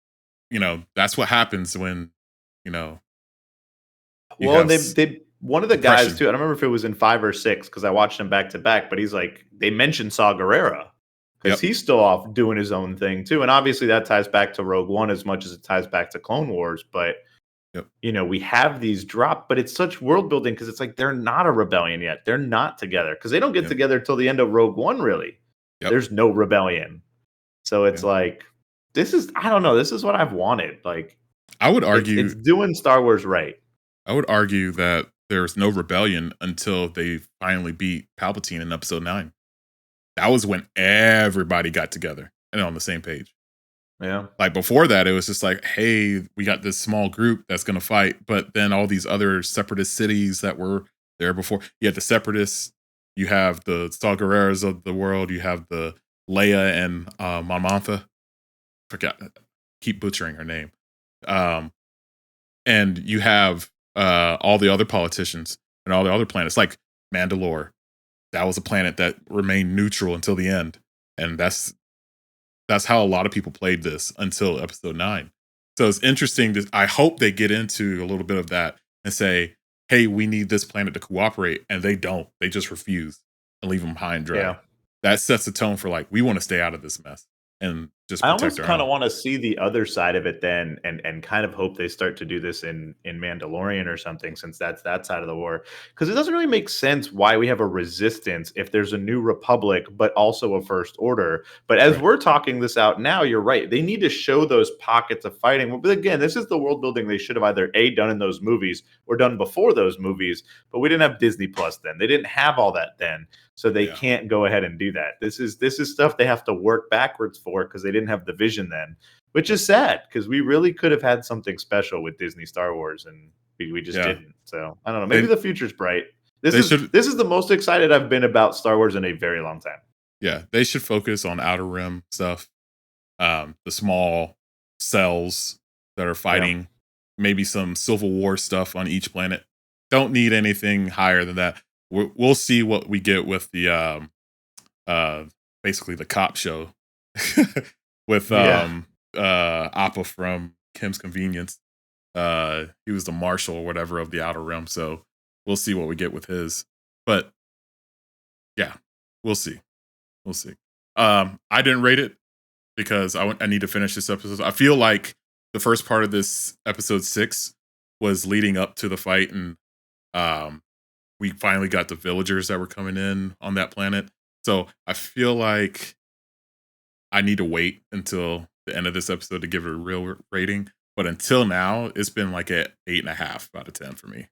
that's what happens when, you know, you Well, and have they one of the guys oppression. too, I don't remember if it was in 5 or 6 because I watched them back to back, but he's like they mentioned Saw Gerrera because Yep. he's still off doing his own thing too, and obviously that ties back to Rogue One as much as it ties back to Clone Wars, but, Yep. we have these drop but it's such world building because it's like they're not a rebellion yet. They're not together because they don't get Yep. together till the end of Rogue One, really. Yep. There's no rebellion. So it's Yeah. like, this is I don't know, this is what I've wanted, like, I would it's argue doing Star Wars right. I would argue that there's no rebellion until they finally beat Palpatine in episode 9. That was when everybody got together and on the same page. Yeah. Like before that, it was just like, hey, we got this small group that's gonna fight, but then all these other separatist cities that were there before. You had the separatists, you have the Saw Gerreras of the world, you have the Leia and Mon Mothma. Forgot, keep butchering her name. Um, and you have all the other politicians and all the other planets, like Mandalore. That was a planet that remained neutral until the end, and that's how a lot of people played this until episode 9. So it's interesting. I hope they get into a little bit of that and say, "Hey, we need this planet to cooperate," and they don't. They just refuse and leave them high and dry. Yeah. That sets the tone for like we want to stay out of this mess and just I protect almost our kinda own. wanna see the other side of it then and kind of hope they start to do this in Mandalorian or something since that's that side of the war. Because it doesn't really make sense why we have a resistance if there's a new republic, but also a first order. But as Right. we're talking this out now, you're right. They need to show those pockets of fighting. Well, but again, this is the world building they should have either A, done in those movies or done before those movies, but we didn't have Disney Plus then. They didn't have all that then. So they Yeah. can't go ahead and do that. This is stuff they have to work backwards for because they didn't have the vision then, which Yep. is sad because we really could have had something special with Disney Star Wars and we just Yeah. didn't. So I don't know. Maybe They the future's bright. This they is should this is the most excited I've been about Star Wars in a very long time. yeah, they should focus on outer rim stuff. The small cells that are Yeah. fighting, maybe some Civil War stuff on each planet. Don't need anything higher than that. We'll see what we get with the uh basically the cop show with Yeah. Appa from Kim's Convenience. He was the marshal or whatever of the Outer Rim, so we'll see what we get with his. But yeah, we'll see. We'll see. I didn't rate it because I need to finish this episode. I feel like the first part of this episode 6 was leading up to the fight, and um, we finally got the villagers that were coming in on that planet. So I feel like I need to wait until the end of this episode to give it a real rating. But until now, it's been like a 8.5 out of 10 for me.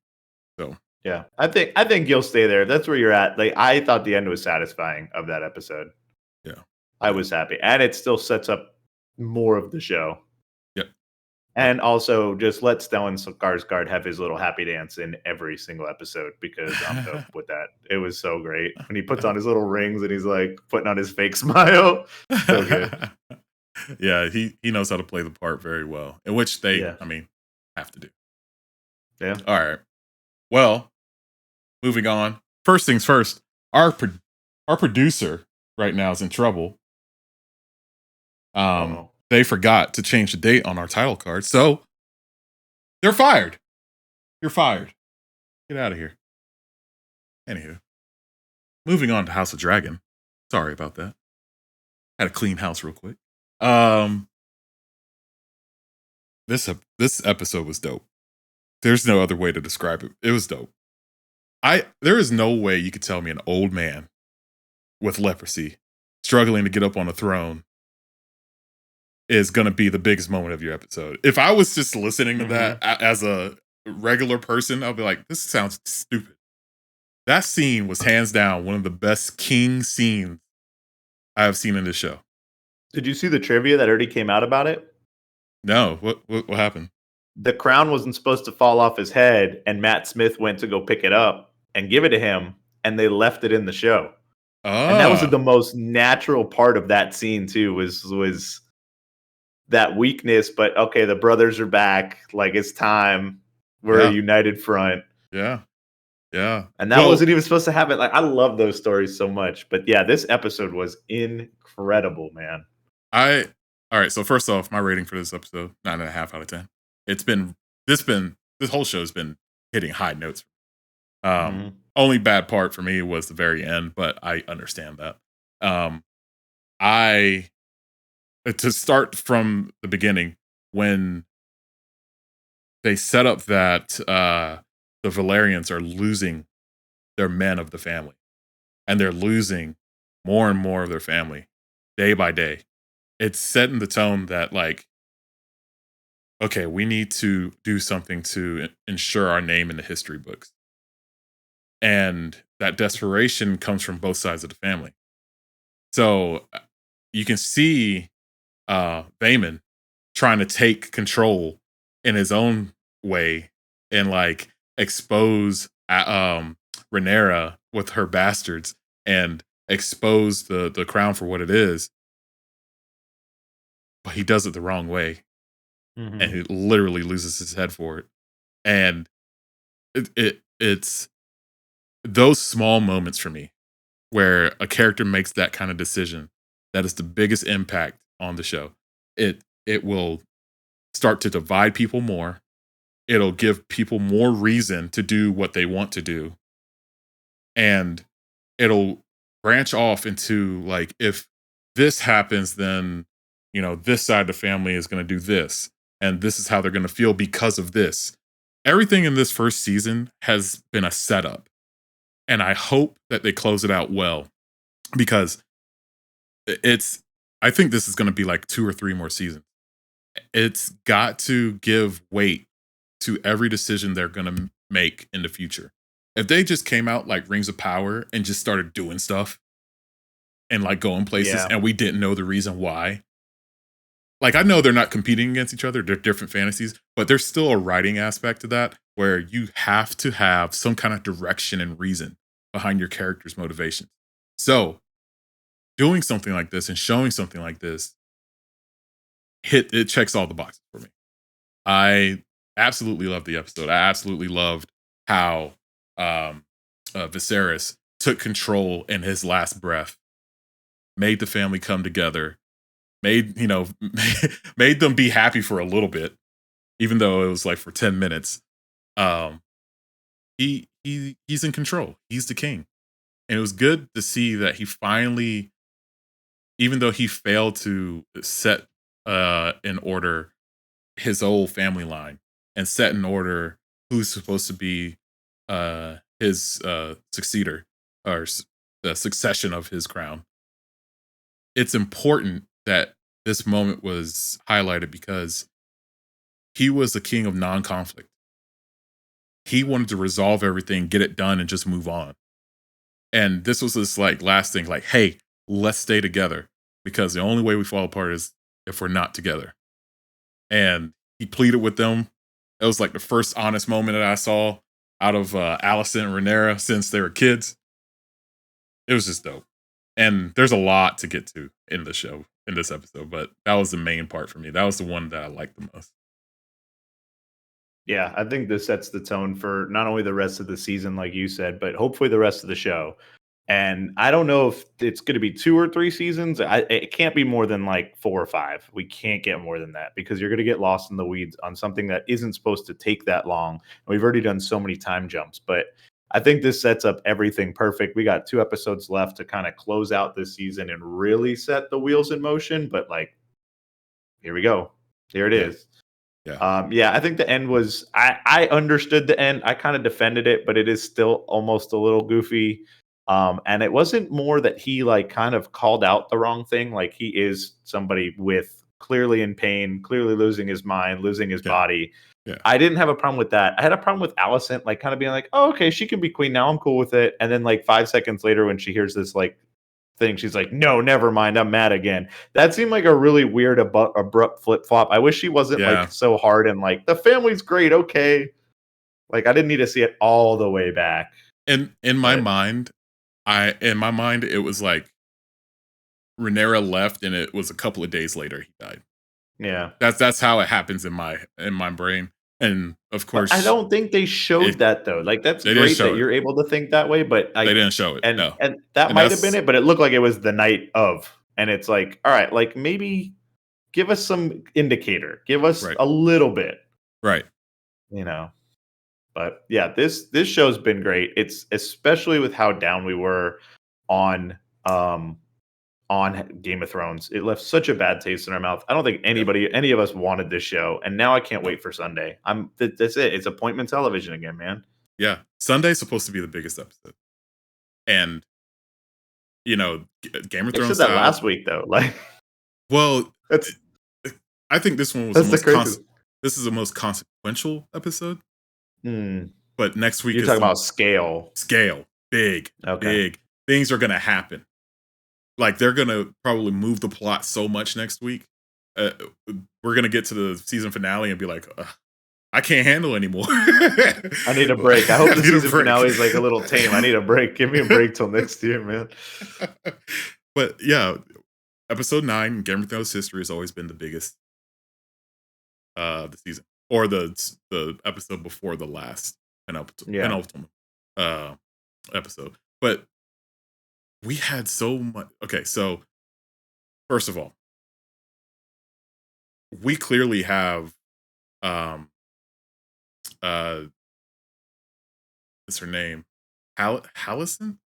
So Yeah. I think you'll stay there. That's where you're at. Like I thought the end was satisfying of that episode. yeah, I yeah, was happy. And it still sets up more of the show. yep, yep. And also just let Stellan Skarsgård have his little happy dance in every single episode because I'm dope with that. It was so great. When he puts on his little rings and he's like putting on his fake smile. So good. Yeah, he knows how to play the part very well, in which they, Yeah. I mean, have to do. Yeah. All right. Well, moving on. First things first. Our producer right now is in trouble. Oh. They forgot to change the date on our title card, so they're fired. You're fired. Get out of here. Anywho, moving on to House of Dragon. Sorry about that. Had to clean house real quick. Um, this episode was dope. There's no other way to describe it. It was dope. There is no way you could tell me an old man with leprosy struggling to get up on a throne is going to be the biggest moment of your episode. If I was just listening to that Mhm. as a regular person, I'll be like, this sounds stupid. That scene was hands down one of the best king scenes I have seen in this show. Did you see the trivia that already came out about it? No, what happened? the crown wasn't supposed to fall off his head, and Matt Smith went to go pick it up and give it to him, and they left it in the show. And that was Ah, the most natural part of that scene too, was that weakness, but okay, the brothers are back, like it's time. We're a yeah, united front. yeah, yeah. And that Well, wasn't even supposed to happen. Like I love those stories so much. But yeah, this episode was incredible, man. I all right. So first off, my rating for this episode 9.5 out of 10. It's been this whole show's been hitting high notes. Only bad part for me was the very end, but I understand that. I To start from the beginning when they set up that the Valerians are losing their men of the family, and they're losing more and more of their family day by day. It's setting the tone that like, okay, we need to do something to ensure our name in the history books. And that desperation comes from both sides of the family. So you can see Vayman trying to take control in his own way and like expose Rhaenyra with her bastards and expose the crown for what it is. But he does it the wrong way, and he literally loses his head for it. And it's those small moments for me where a character makes that kind of decision that is the biggest impact on the show. It will start to divide people more. It'll give people more reason to do what they want to do. And it'll branch off into like, if this happens, then, you know, this side of the family is going to do this. And this is how they're going to feel because of this. Everything in this first season has been a setup. And I hope that they close it out well, because I think this is going to be like 2 or 3 more seasons. It's got to give weight to every decision they're going to make in the future. If they just came out like Rings of Power and just started doing stuff and like going places and we didn't know the reason why. Like, I know they're not competing against each other, they're different fantasies, but there's still a writing aspect to that where you have to have some kind of direction and reason behind your character's motivation. So, doing something like this and showing something like this it checks all the boxes for me. I absolutely loved the episode. I absolutely loved how Viserys took control in his last breath, made the family come together, made made them be happy for a little bit, even though it was like for 10 minutes. He's in control. He's the king, and it was good to see that he finally, even though he failed to set in order his old family line and set in order who's supposed to be his successor, or the succession of his crown. It's important that this moment was highlighted because he was a king of non-conflict. He wanted to resolve everything, get it done, and just move on. And this was this like last thing, like, hey, let's stay together, because the only way we fall apart is if we're not together. And he pleaded with them. It was like the first honest moment that I saw out of Alicent and Rhaenyra since they were kids. It was just dope. And there's a lot to get to in the show, in this episode, but that was the main part for me. That was the one that I liked the most. Yeah, I think this sets the tone for not only the rest of the season, like you said, but hopefully the rest of the show. And I don't know if it's going to be 2 or 3 seasons. It can't be more than like 4 or 5. We can't get more than that, because you're going to get lost in the weeds on something that isn't supposed to take that long. And we've already done so many time jumps, but I think this sets up everything perfect. We got 2 episodes left to kind of close out this season and really set the wheels in motion. But like, here we go. Here it is. Yeah, I think the end was, I understood the end. I kind of defended it, but it is still almost a little goofy. And it wasn't more that he like kind of called out the wrong thing. Like, he is somebody with clearly in pain, clearly losing his mind, losing his body. Yeah. I didn't have a problem with that. I had a problem with Alicent like kind of being like, oh, okay, she can be queen now. I'm cool with it. And then like 5 seconds later, when she hears this like thing. She's like, no, never mind. I'm mad again. That seemed like a really weird, abrupt flip flop. I wish she wasn't Yeah. like so hard and like the family's great. Okay. Like I didn't need to see it all the way back. And in my But mind, it was like Rhaenyra left, and it was a couple of days later he died. yeah. That's how it happens in my brain. And of But I course, don't think they showed it that though. Like that's they didn't great that show it. you're able to think that way, but They I didn't show it. No. and that And might have been that's it, but it looked like it was the night of. And it's like, all right, like maybe give us some indicator. Give us right. a little bit, Right. you know. But yeah, this show's been great. It's especially with how down we were on on Game of Thrones. It left such a bad taste in our mouth. I don't think Yeah. any of us wanted this show, and now I can't wait for Sunday. That's it. It's appointment television again, man. Yeah. Sunday's supposed to be the biggest episode. And Game of They said Thrones that style. last week though. Like Well, that's I think this one was that's the crazy. this is the most consequential episode. Hmm. But next week You're is talking the about scale. scale. Big, Okay. big things are gonna happen. Like they're gonna probably move the plot so much next week. Uh, we're gonna get to the season finale and be like, I can't handle anymore. I need a break. I hope the need a season break. finale is like a little tame. I need a break. Give me a break till next year, man. But yeah, episode 9, Game of Thrones history has always been the biggest the season. Or the episode before the last Yeah. penultimate episode. But we had so much. Okay, so first of all, we clearly have um what's her name? Hallison?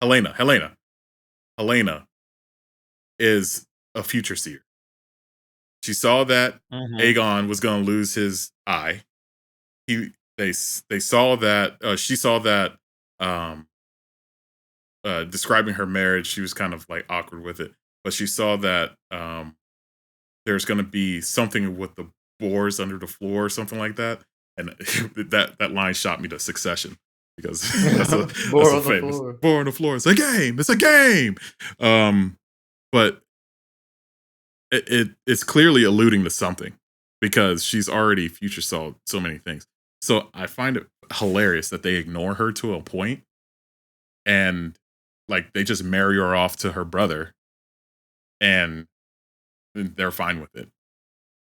Helena is a future seer. She saw that Mhm. Aegon was going to lose his eye. They saw that she saw that um describing her marriage, she was kind of like awkward with it, but she saw that there's going to be something with the boars under the floor or something like that, and that line shot me to Succession because More that's a on the famous floor. boar on the floor. It's a game. It's a game. But it's clearly alluding to something because she's already future saw so many things. So I find it hilarious that they ignore her to a point and like they just marry her off to her brother and they're fine with it.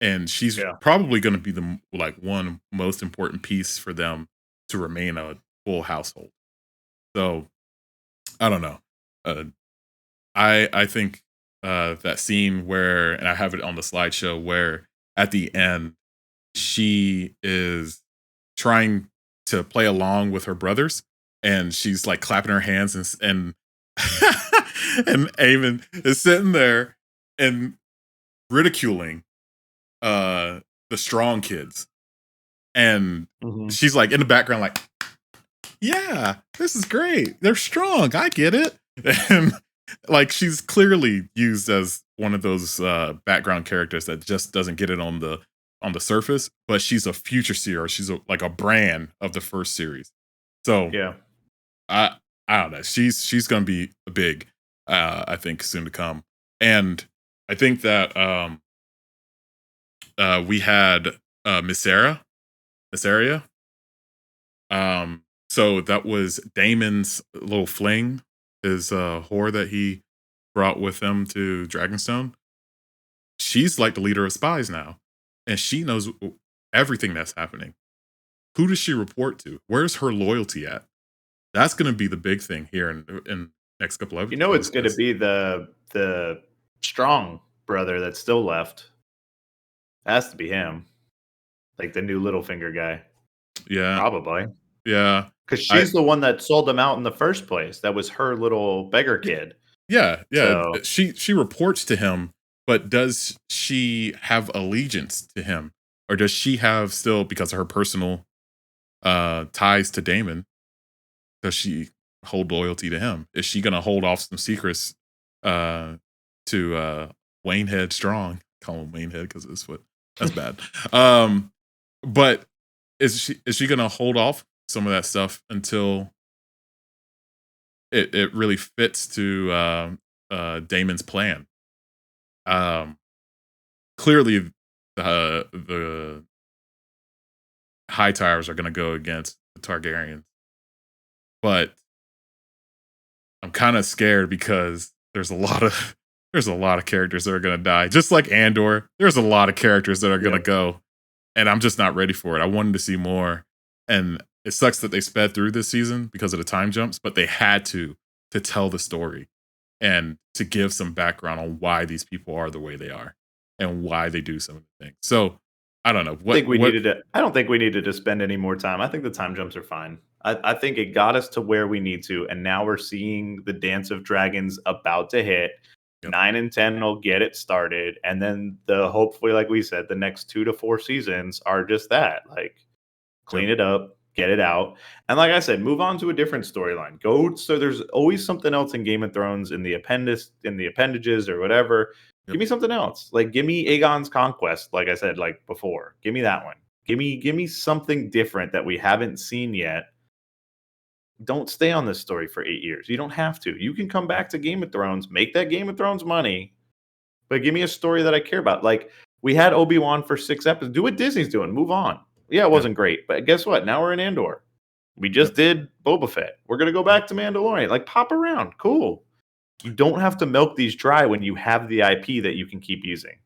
And she's Yeah. probably going to be the like one most important piece for them to remain a full household. So I don't know. Uh, I think that scene where, and I have it on the slideshow, where at the end she is trying to play along with her brothers, and she's like clapping her hands and and Aemon is sitting there and ridiculing the strong kids, and Mhm. she's like in the background like, yeah, this is great, they're strong, I get it. And like she's clearly used as one of those background characters that just doesn't get it on the surface, but she's a future seer. She's like a brand of the first series. So Yeah. I I don't know. She's gonna be big. I think soon to come, and I think that we had Miss Area. So that was Damon's little fling, his whore that he brought with him to Dragonstone. She's like the leader of spies now, and she knows everything that's happening. Who does she report to? Where's her loyalty at? That's going to be the big thing here in next couple of You know it's episodes. gonna be the strong brother that's still left. Has to be him. Like the new Littlefinger guy. Yeah, Probably. yeah, Because I she's the one that sold them out in the first place. That was her little beggar y- kid. yeah. So She reports to him, but does she have allegiance to him, or does she have still because of her personal ties to Damon? Does she hold loyalty to him? Is she going to hold off some secrets uh, to Wayne Head Strong? Call him Wayne Head because of his foot. That's bad. But is she going to hold off some of that stuff until it really fits to Damon's plan. Um, Clearly, the High Towers are going to go against the Targaryens, but I'm kind of scared because there's a lot of characters that are going to die. Just like Andor, there's a lot of characters that are going to Yep. go, and I'm just not ready for it. I wanted to see more, and it sucks that they sped through this season because of the time jumps, but they had to tell the story and to give some background on why these people are the way they are and why they do some of the things. So I don't know what. I don't think we needed to spend any more time. I think the time jumps are fine. I think it got us to where we need to, and now we're seeing the Dance of Dragons about to hit. Yep, 9 and 10 will get it started, and then hopefully, like we said, the next 2 to 4 seasons are just that. Like, yep, clean it up, get it out, and like I said, move on to a different storyline. Go so there's always something else in Game of Thrones in the appendages or whatever. yep. Give me something else. Like give me Aegon's Conquest, like I said, like before. Give me that one. Give me something different that we haven't seen yet. Don't stay on this story for 8 years. You don't have to. You can come back to Game of Thrones, make that Game of Thrones money, but give me a story that I care about. Like we had Obi-Wan for 6 episodes. Do what Disney's doing. Move on. Yeah, it Yeah, wasn't great, but guess what? Now we're in Andor. We yep, just did Boba Fett. We're gonna go yep. back to Mandalorian. Like pop around. Cool. You don't have to milk these dry when you have the IP that you can keep using.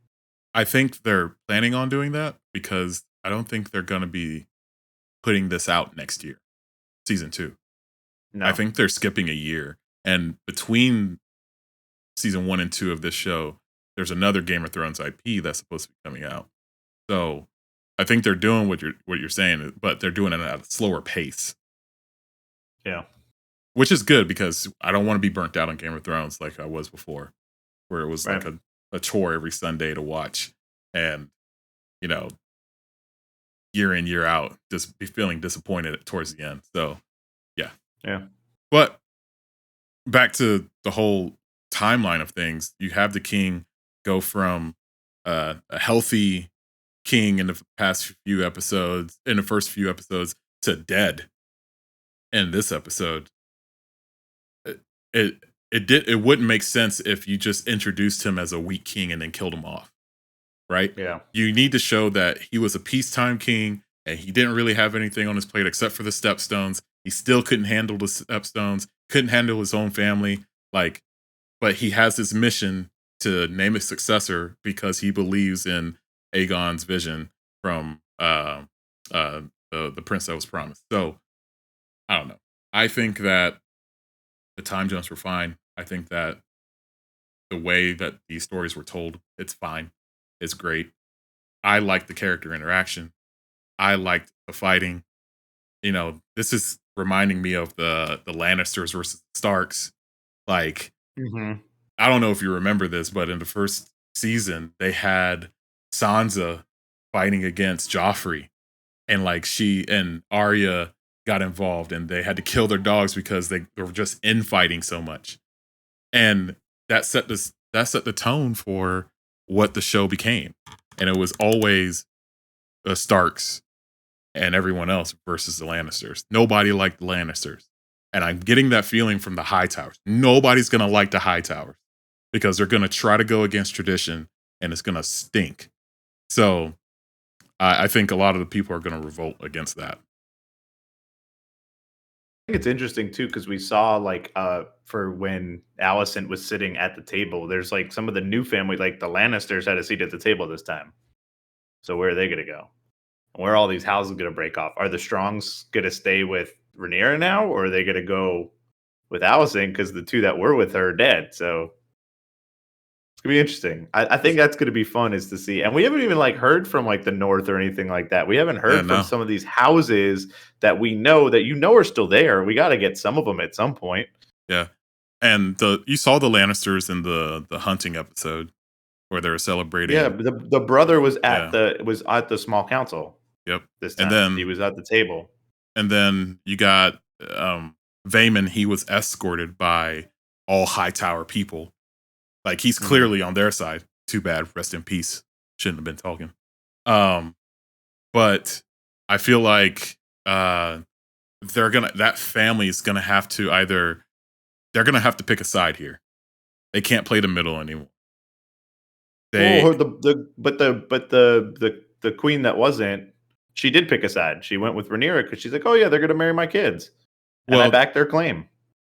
I think they're planning on doing that because I don't think they're going to be putting this out next year, season 2. I No. think they're skipping a year. And between season 1 and 2 of this show, there's another Game of Thrones IP that's supposed to be coming out. So I think they're doing what you're saying, but they're doing it at a slower pace, Yeah. which is good because I don't want to be burnt out on Game of Thrones like I was before, where it was like Right. a chore every Sunday to watch. And, you know, year in, year out, just be feeling disappointed towards the end. So yeah. Yeah. But back to the whole timeline of things, you have the king go from a healthy king in the first few episodes, to dead in this episode. It it, it wouldn't make sense if you just introduced him as a weak king and then killed him off, right? Yeah. You need to show that he was a peacetime king and he didn't really have anything on his plate except for the stepstones. He still couldn't handle the stepstones, couldn't handle his own family. Like, but he has this mission to name a successor because he believes in Aegon's vision from the prince that was promised. So I don't know. I think that the time jumps were fine. I think that the way that these stories were told, it's fine. It's great. I like the character interaction. I liked the fighting. You know, this is reminding me of the Lannisters versus Starks. Like, Mhm. I don't know if you remember this, but in the first season, they had Sansa fighting against Joffrey, and like she and Arya got involved, and they had to kill their dogs because they were just infighting so much, and that set the tone for what the show became, and it was always the Starks and everyone else versus the Lannisters. Nobody liked the Lannisters, and I'm getting that feeling from the Hightowers. Nobody's gonna like the Hightowers because they're going to try to go against tradition and it's going to stink. So I think a lot of the people are going to revolt against that. I think it's interesting too because we saw like for when Alicent was sitting at the table, there's like some of the new family, like the Lannisters, had a seat at the table this time. So where are they going to go? And where are all these houses going to break off? Are the Strongs going to stay with Rhaenyra now, or are they going to go with Alicent because the two that were with her are dead? So it's gonna be interesting. I think that's gonna be fun is to see. And we haven't even like heard from like the North or anything like that. We haven't Yeah, heard from no. some of these houses that we know that are still there. We got to get some of them at some point. Yeah. And you saw the Lannisters in the hunting episode where they were Yeah, celebrating. the brother Yeah. was at the small council Yep. this And time. He then was at the table. you got Vayman, he was escorted by all Hightower people. Like he's Mhm. clearly on their side. Too bad. Rest in peace. Shouldn't have been talking. Um but I feel like that family is gonna have to either they're gonna have to pick a side here. They can't play the middle anymore. Well, They the queen that wasn't, she did pick a side. She went with Rhaenyra because she's like, oh yeah, they're gonna marry my kids, and I well backed their claim.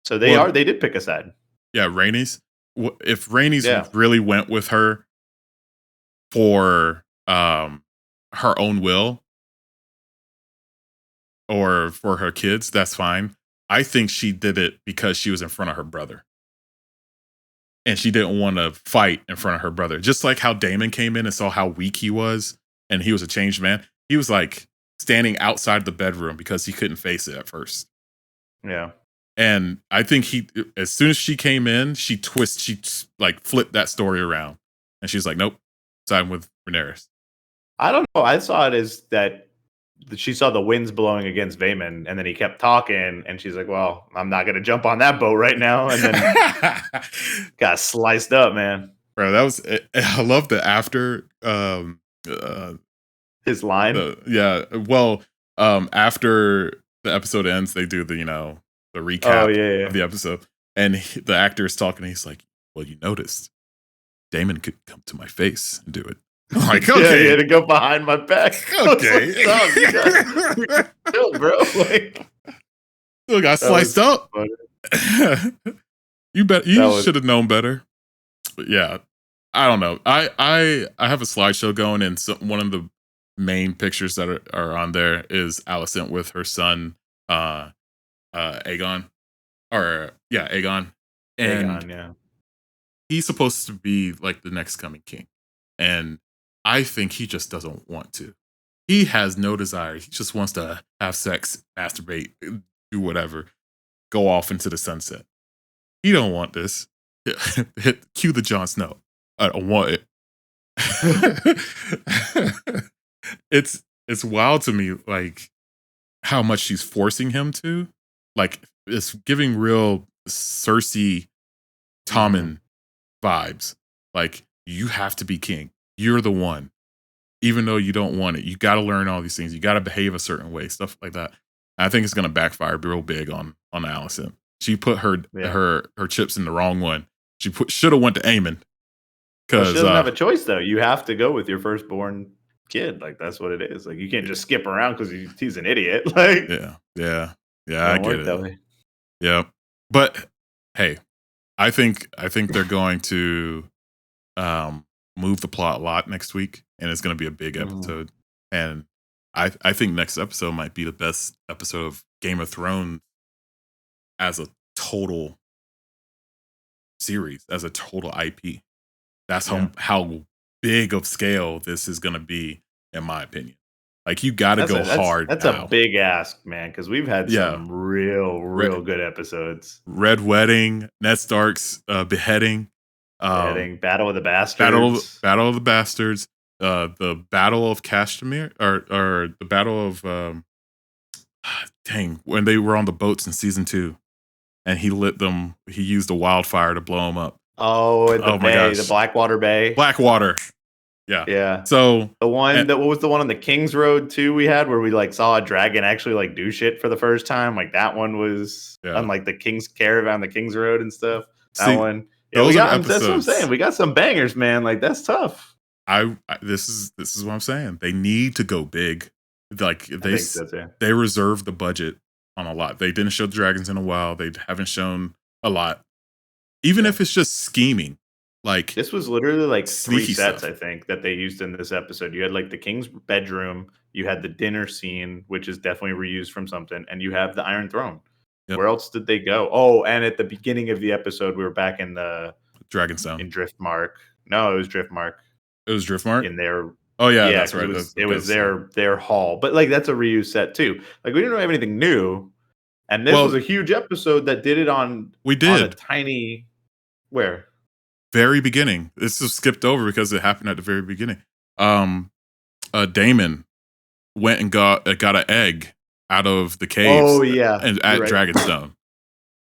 So well they did pick a side. yeah, Rainey's. If Rainey's Yeah, really went with her for her own will or for her kids, that's fine. I think she did it because she was in front of her brother. And she didn't want to fight in front of her brother. Just like how Damon came in and saw how weak he was and he was a changed man. He was like standing outside the bedroom because he couldn't face it at first. yeah. And I think as soon as she came in, she like flipped that story around. And she's like, nope, siding with Rhaenyra. I don't know. I saw it as that she saw the winds blowing against Vayman, and then he kept talking, and she's like, "Well, I'm not gonna jump on that boat right now," and then got sliced up, man. Bro, that was I love the after His line. After the episode ends, they do the the Oh recap yeah, of the episode, and the actor is talking. He's like, "Well, you noticed Damon could come to my face and do it." I'm like, yeah. okay, He had to go behind my back. okay, Chill, bro. Like, still got that was sliced up. funny. You should have known better. But yeah, I don't know. I have a slideshow going, and one of the main pictures that are on there is Alicent with her son, Aegon, Aegon, and Aegon, yeah. he's supposed to be like the next coming king, and I think he just doesn't want to. He has no desire. He just wants to have sex, masturbate, do whatever, go off into the sunset. He don't want this. Cue the Jon Snow. I don't want it. It's wild to me, like how much she's forcing him to. Like it's giving real Cersei Tommen vibes. Like you have to be king. You're the one. Even though you don't want it, you got to learn all these things. You got to behave a certain way, stuff like that. I think it's going to backfire real big on Alicent. She put her chips in the wrong one. She should have went to Aemon. Because she doesn't have a choice, though. You have to go with your firstborn kid. Like that's what it is. Like you can't just skip around because he's an idiot. Like yeah. I get it. That way. Yeah, but hey, I think they're going to move the plot a lot next week, and it's going to be a big episode. And I think next episode might be the best episode of Game of Thrones as a total series, as a total IP. That's how big of scale this is going to be, in my opinion. Like you got to go hard. That's a big ask, man, because we've had some real good episodes. Red Wedding, Ned Stark's beheading, Battle of the Bastards, Battle of the Bastards, the Battle of Castamere, or the Battle of when they were on the boats in season 2, and he lit them. He used a wildfire to blow them up. Oh, at the bay, the Blackwater Bay. Blackwater. Yeah. So the one what was the one on the King's Road too we had where we like saw a dragon actually like do shit for the first time? Like that one was on like the King's Caravan, the King's Road and stuff. That one. Yeah, that's what I'm saying. We got some bangers, man. Like that's tough. This is what I'm saying. They need to go big. Like they reserve the budget on a lot. They didn't show the dragons in a while. They haven't shown a lot. Even if it's just scheming. Like this was literally like 3 sets, stuff. I think, that they used in this episode. You had like the king's bedroom, you had the dinner scene, which is definitely reused from something, and you have the Iron Throne. Yep. Where else did they go? Oh, and at the beginning of the episode, we were back in the Dragonstone. In Driftmark. No, it was Driftmark. It was Driftmark? In their that's right. It was their hall. But like that's a reused set too. Like we didn't have anything new. And this was a huge episode that did it on a tiny where? Very beginning. This was skipped over because it happened at the very beginning. Damon went and got an egg out of the caves. Oh yeah, at Dragonstone.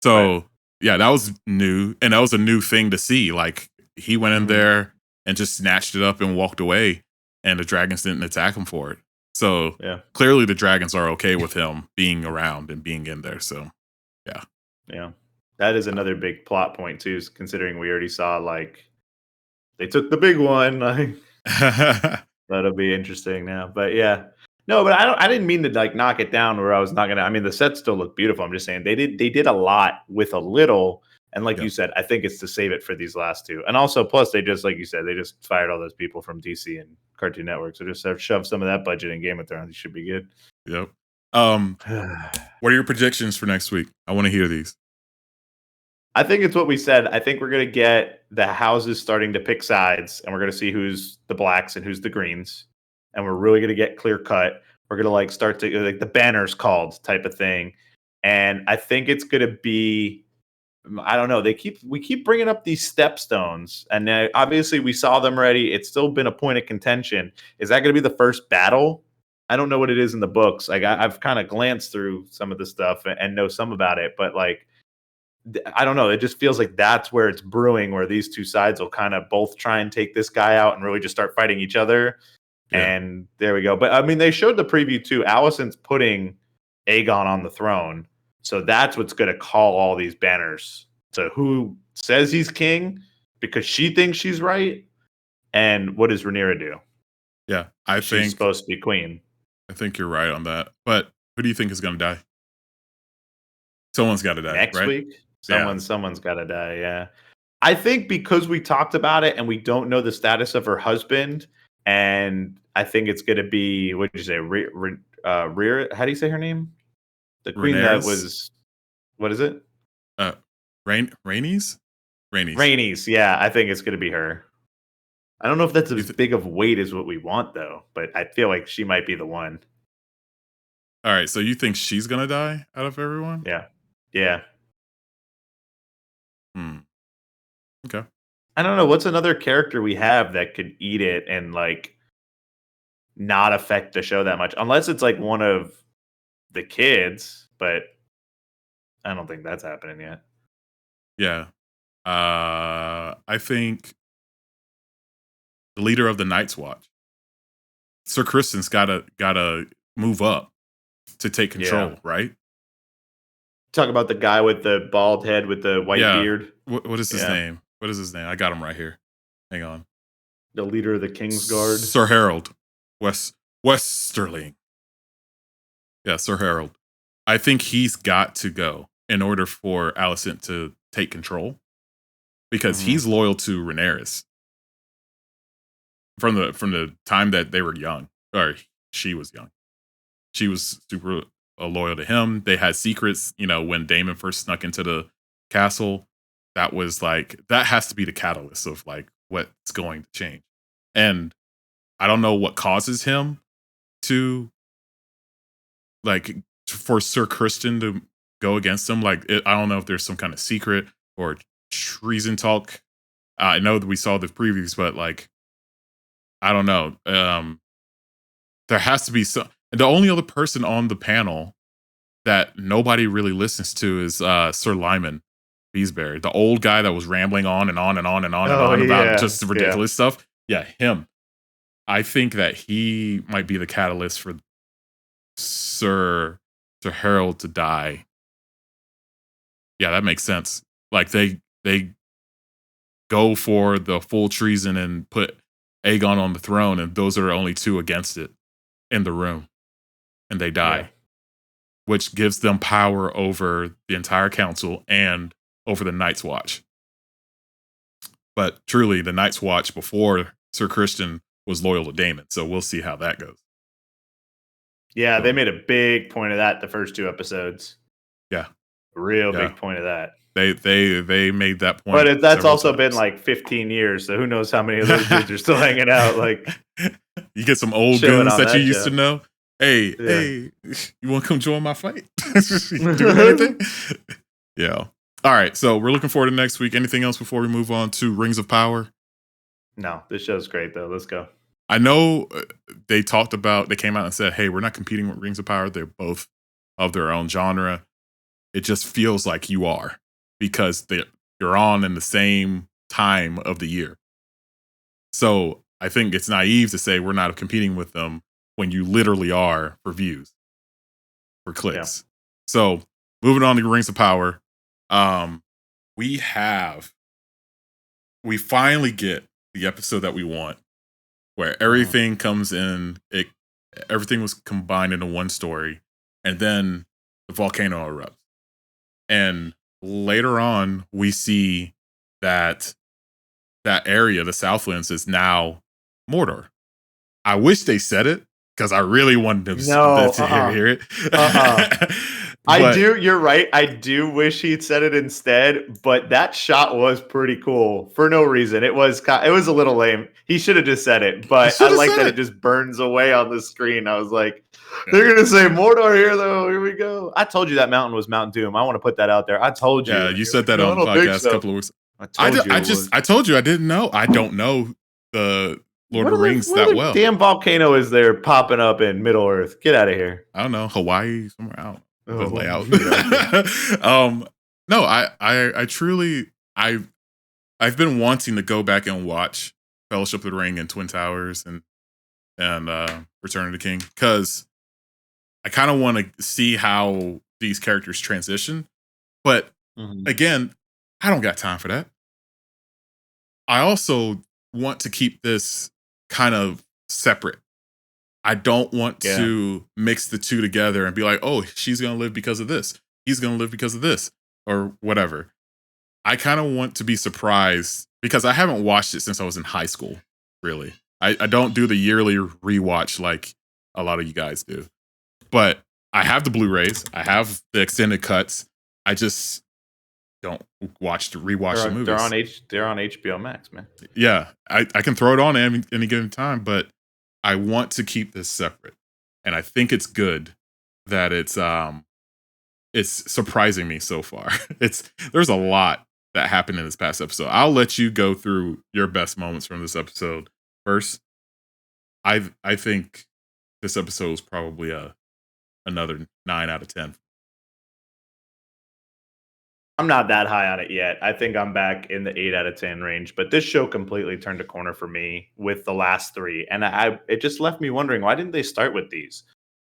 So that was new, and that was a new thing to see. Like he went in there and just snatched it up and walked away, and the dragons didn't attack him for it. So clearly the dragons are okay with him being around and being in there. So yeah. That is another big plot point too, considering we already saw like they took the big one. Like that'll be interesting now. But yeah. No, but I didn't mean to like knock it down where I was not gonna. I mean, the sets still look beautiful. I'm just saying they did a lot with a little. And like Yeah. you said, I think it's to save it for these last two. And also, plus they just like you said, they just fired all those people from DC and Cartoon Network. So just shove some of that budget in Game of Thrones. It should be good. Yep. What are your predictions for next week? I want to hear these. I think it's what we said. I think we're going to get the houses starting to pick sides, and we're going to see who's the blacks and who's the greens. And we're really going to get clear cut. We're going to like start to like the banners called type of thing. And I think it's going to be, I don't know. We keep bringing up these stepstones, and obviously we saw them already. It's still been a point of contention. Is that going to be the first battle? I don't know what it is in the books. Like I've kind of glanced through some of the stuff and know some about it, but like I don't know. It just feels like that's where it's brewing, where these two sides will kind of both try and take this guy out and really just start fighting each other. Yeah. And there we go. But I mean, they showed the preview too. Alicent's putting Aegon on the throne. So that's what's going to call all these banners to who says he's king because she thinks she's right. And what does Rhaenyra do? Yeah. She's supposed to be queen. I think you're right on that. But who do you think is going to die? Someone's got to die Next right? week. Someone's got to die. Yeah. I think because we talked about it and we don't know the status of her husband, and I think it's going to be, what did you say? How do you say her name? The queen that was, what is it? Rhaenys? Rhaenys. Yeah. I think it's going to be her. I don't know if that's as big of weight as what we want though, but I feel like she might be the one. All right. So you think she's going to die out of everyone? Yeah. Yeah. Okay. I don't know. What's another character we have that could eat it and like not affect the show that much? Unless it's like one of the kids, but I don't think that's happening yet. Yeah. I think the leader of the Night's Watch, Sir Kristen's gotta move up to take control, right? Talk about the guy with the bald head with the white beard. What is his name? What is his name? I got him right here. Hang on. The leader of the Kingsguard. Sir Harold Westerling. Yeah, Sir Harold. I think he's got to go in order for Alicent to take control because he's loyal to Rhaenyra from the time that they were young, or she was young. She was super loyal to him. They had secrets, when Daemon first snuck into the castle. That was like, that has to be the catalyst of like what's going to change. And I don't know what causes him to like for Sir Kristen to go against him. Like, I don't know if there's some kind of secret or treason talk. I know that we saw the previews, but like, I don't know. There has to be some. The only other person on the panel that nobody really listens to is Sir Lyman Beesbury, the old guy that was rambling on and on and on and on and on about just ridiculous stuff. Yeah, him. I think that he might be the catalyst for Sir Harold to die. Yeah, that makes sense. Like they go for the full treason and put Aegon on the throne, and those are only two against it in the room, and they die, which gives them power over the entire council and over the Night's Watch. But truly, the Night's Watch before Sir Kristen was loyal to Daemon, so we'll see how that goes. Yeah, they made a big point of that the first two episodes. Yeah, a real big point of that. They made that point, but that's also been like 15 years, so who knows how many of those dudes are still hanging out. Like, you get some old goons that you used to know. Hey, you want to come join my fight? Do anything? Yeah. All right, so we're looking forward to next week. Anything else before we move on to Rings of Power? No, this show's great though. Let's go. I know they came out and said, hey, we're not competing with Rings of Power. They're both of their own genre. It just feels like you are, because you're on in the same time of the year. So I think it's naive to say we're not competing with them when you literally are for views, for clicks. Yeah. So moving on to Rings of Power. we have we finally get the episode that we want, where everything comes in. Everything was combined into one story, and then the volcano erupts. And later on, we see that that area, the Southlands, is now Mordor. I wish they said it because I really wanted them No, to hear it. I But do. You're right. I do wish he'd said it instead, but that shot was pretty cool for no reason. It was a little lame. He should have just said it, he but I should have like said that it. it just burns away on the screen. I was like, Yeah. they're gonna say Mordor here, though. Here we go. I told you that mountain was Mount Doom. I want to put that out there. I told you. Yeah, And you you're said like, that no, on I the don't think podcast a so. couple of weeks. I told you. I told you I didn't know. I don't know the Lord of the Rings that well. Damn volcano is there popping up in Middle Earth? Get out of here. I don't know, Hawaii, somewhere out. The Oh, layout. yeah. No, I truly I've been wanting to go back and watch Fellowship of the Ring and Twin Towers and Return of the King, because I kind of want to see how these characters transition. But again, I don't got time for that. I also want to keep this kind of separate. I don't want to mix the two together and be like, oh, she's going to live because of this. He's going to live because of this, or whatever. I kind of want to be surprised because I haven't watched it since I was in high school, really. I don't do the yearly rewatch like a lot of you guys do. But I have the Blu-rays. I have the extended cuts. I just don't rewatch the movies. They're on HBO Max, man. Yeah, I can throw it on any given time, but I want to keep this separate. And I think it's good that it's surprising me so far. There's a lot that happened in this past episode. I'll let you go through your best moments from this episode first. I think this episode is probably another 9 out of 10. I'm not that high on it yet. I think I'm back in the 8 out of 10 range, but this show completely turned a corner for me with the last 3. And it just left me wondering, why didn't they start with these?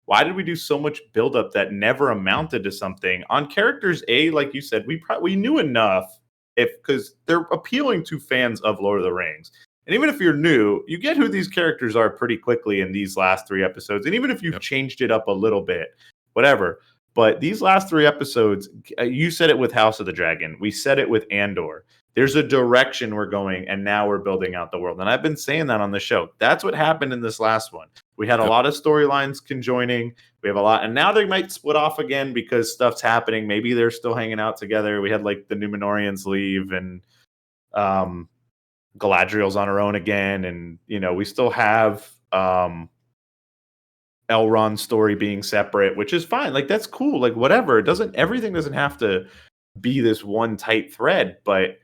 Why did we do so much buildup that never amounted to something on characters? Like you said, we knew enough because they're appealing to fans of Lord of the Rings. And even if you're new, you get who these characters are pretty quickly in these last 3 episodes. And even if you've changed it up a little bit, whatever. But these last 3 episodes, you said it with House of the Dragon. We said it with Andor. There's a direction we're going, and now we're building out the world. And I've been saying that on the show. That's what happened in this last one. We had a lot of storylines conjoining. We have a lot, and now they might split off again because stuff's happening. Maybe they're still hanging out together. We had like the Numenorians leave, and Galadriel's on her own again, and we still have Elrond's story being separate, which is fine. Like, that's cool. Like, whatever. Everything doesn't have to be this one tight thread, but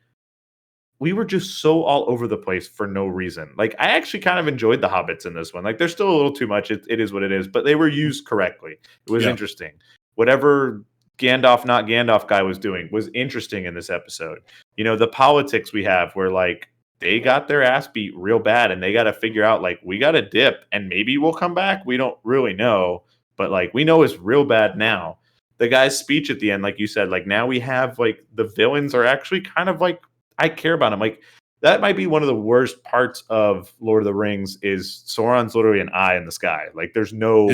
we were just so all over the place for no reason. Like, I actually kind of enjoyed the hobbits in this one. Like, they're still a little too much. It is what it is, but they were used correctly. It was interesting. Whatever Gandalf, not Gandalf guy was doing was interesting in this episode. The politics we have where like they got their ass beat real bad and they got to figure out like, we got to dip and maybe we'll come back. We don't really know, but like, we know it's real bad now. The guy's speech at the end, like you said, like now we have like the villains are actually kind of like, I care about them. Like that might be one of the worst parts of Lord of the Rings is Sauron's literally an eye in the sky. Like there's no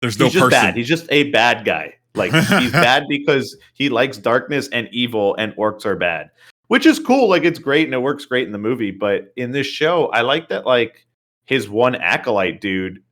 person. Bad. He's just a bad guy. Like he's bad because he likes darkness and evil and orcs are bad. Which is cool. Like it's great and it works great in the movie. But in this show, I like that like his one acolyte dude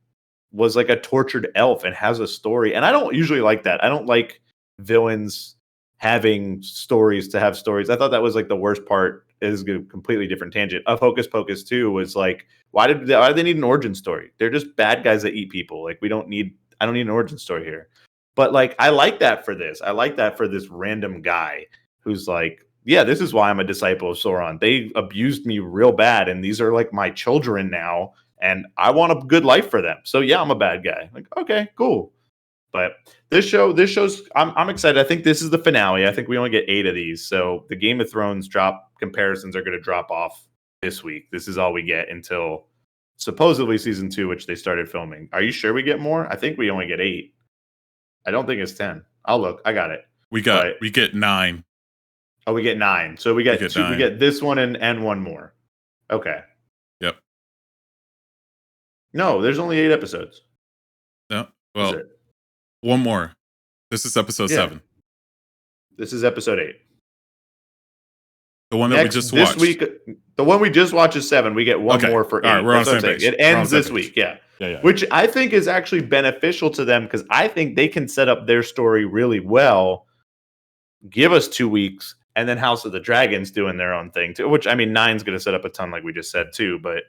was like a tortured elf and has a story. And I don't usually like that. I don't like villains having stories to have stories. I thought that was like the worst part. Is a completely different tangent. Of Hocus Pocus 2 was like, why do they need an origin story? They're just bad guys that eat people. Like I don't need an origin story here. But like I like that for this. I like that for this random guy who's like, yeah, this is why I'm a disciple of Sauron. They abused me real bad, and these are like my children now, and I want a good life for them. So yeah, I'm a bad guy. Like, okay, cool. But this show's I'm excited. I think this is the finale. I think we only get 8 of these. So the Game of Thrones drop comparisons are going to drop off this week. This is all we get until supposedly season 2, which they started filming. Are you sure we get more? I think we only get 8. I don't think it's 10. I'll look. I got it. We get 9. Oh, we get 9. So we We get get 2. We 9. get this one and one more. Okay. Yep. No, there's only 8 episodes. No. Is Well, it? one more. This is episode Yeah. 7. This is episode 8. The one that we just This watched. week, the one we just watched is 7. We get one Okay. more for All 8. right. We're on That's the what I'm same saying. page. It We're on the ends same this page. week. Yeah. Yeah. Which I think is actually beneficial to them because I think they can set up their story really well. Give us 2 weeks, and then House of the Dragons doing their own thing too. Which I mean, 9's going to set up a ton, like we just said too. But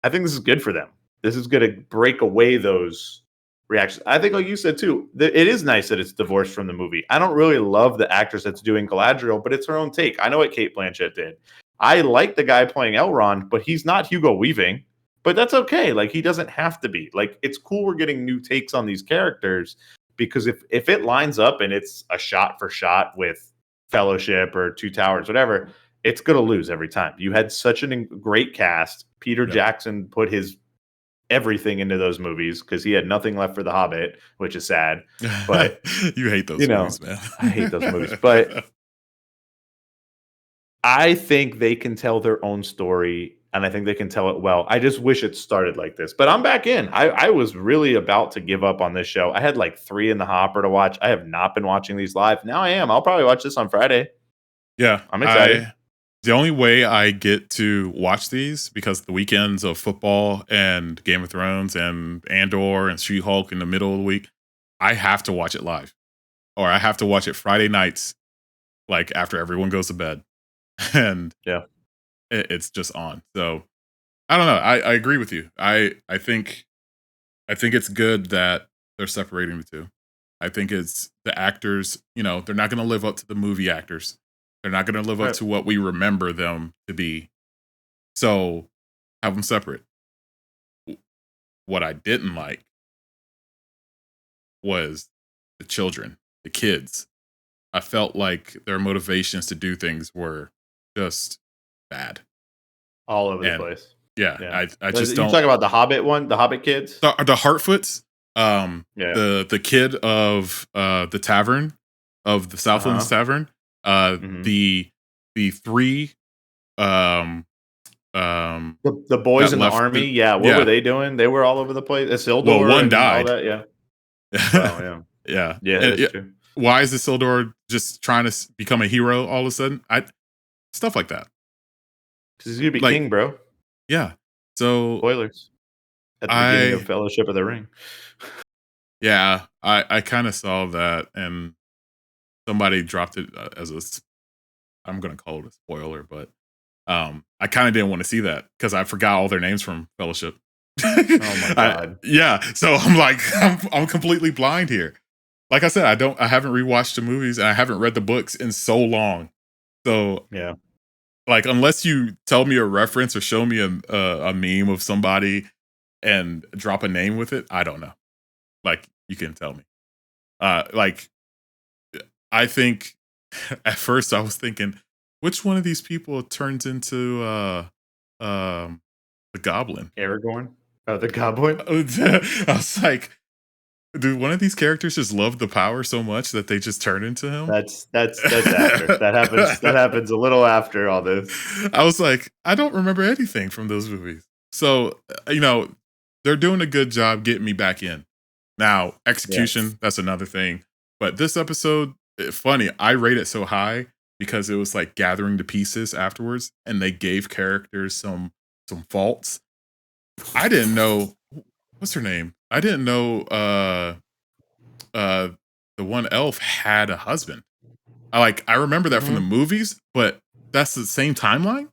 I think this is good for them. This is going to break away those reactions. I think, like you said too, it is nice that it's divorced from the movie. I don't really love the actress that's doing Galadriel, but it's her own take. I know what Kate Blanchett did. I like the guy playing Elrond, but he's not Hugo Weaving. But that's okay. Like he doesn't have to be. Like it's cool we're getting new takes on these characters because if it lines up and it's a shot for shot with Fellowship or Two Towers, whatever, it's gonna lose every time. You had such a great cast. Peter Yep. Jackson put his everything into those movies because he had nothing left for The Hobbit, which is sad. But you hate those movies, man. I hate those movies. But I think they can tell their own story, and I think they can tell it well. I just wish it started like this. But I'm back in. I was really about to give up on this show. I had like 3 in the hopper to watch. I have not been watching these live. Now I am. I'll probably watch this on Friday. Yeah, I'm excited. The only way I get to watch these because the weekends of football and Game of Thrones and Andor and She-Hulk in the middle of the week, I have to watch it live, or I have to watch it Friday nights, like after everyone goes to bed, and Yeah. it's just on. So I don't know. I agree with you. I think it's good that they're separating the two. I think it's the actors. They're not going to live up to the movie actors. They're not going to live up Right. to what we remember them to be. So have them separate. What I didn't like was the children, the kids. I felt like their motivations to do things were just bad. All over the And place. yeah, Yeah. I just You don't. talk about the Hobbit one, the Hobbit kids? The Hartfoots, Yeah. the kid of the tavern, of the Southlands Tavern, Mhm. the 3 The boys that in the left army, the yeah, what were they doing? They were all over the place. Isildur Well, one and all died. that, yeah. Oh, yeah. Yeah. Yeah, And that's true. why is Isildur just trying to become a hero all of a sudden? Stuff like that. 'Cause he's gonna be Like, king, bro. yeah. So Spoilers. At the beginning of Fellowship of the Ring. yeah, I kind of saw that, and somebody dropped it as I'm gonna call it a spoiler, but I kind of didn't want to see that because I forgot all their names from Fellowship. Oh my god. Yeah, so I'm like, I'm completely blind here. Like I said, I haven't rewatched the movies and I haven't read the books in so long. So Yeah. like, unless you tell me a reference or show me a meme of somebody and drop a name with it, I don't know. Like, you can tell me. Like, I think at first I was thinking, which one of these people turns into the goblin? Aragorn? Oh, the Goblin? I was like, do one of these characters just love the power so much that they just turn into him? That's after. That happens a little after all this. I was like, I don't remember anything from those movies. So, they're doing a good job getting me back in. Now, execution, that's another thing. But this episode, funny, I rate it so high because it was like gathering the pieces afterwards, and they gave characters some faults. I didn't know what's her name. I didn't know the one elf had a husband. I remember that from the movies, but that's the same timeline.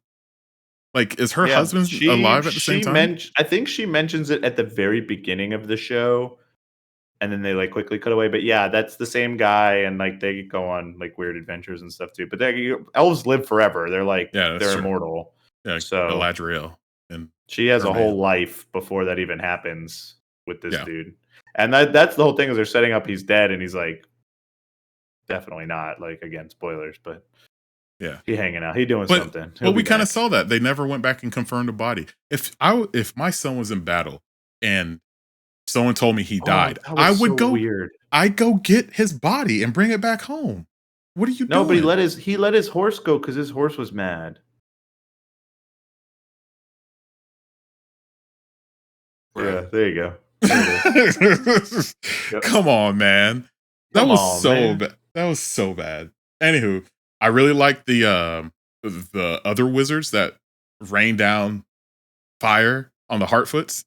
Like, is her husband alive at the same time? I think she mentions it at the very beginning of the show, and then they like quickly cut away. But yeah, that's the same guy, and like they go on like weird adventures and stuff too. But elves live forever. They're like they're true. immortal. Yeah, so Galadriel, and she has a Merman. whole life before that even happens with this dude. And that's the whole thing is they're setting up he's dead, and he's like definitely not. Like again, spoilers, but yeah, he hanging out, he doing something. But we kind of saw that they never went back and confirmed the body. If my son was in battle and someone told me he died, I would go. Weird. I'd go get his body and bring it back home. What are you No, doing? but he let his horse go because his horse was mad. Bruh. Yeah, there you go. There it is. Yep. Come on, man. That Come was on, so man. bad. That was so bad. Anywho, I really like the other wizards that rain down fire on the Hartfoots.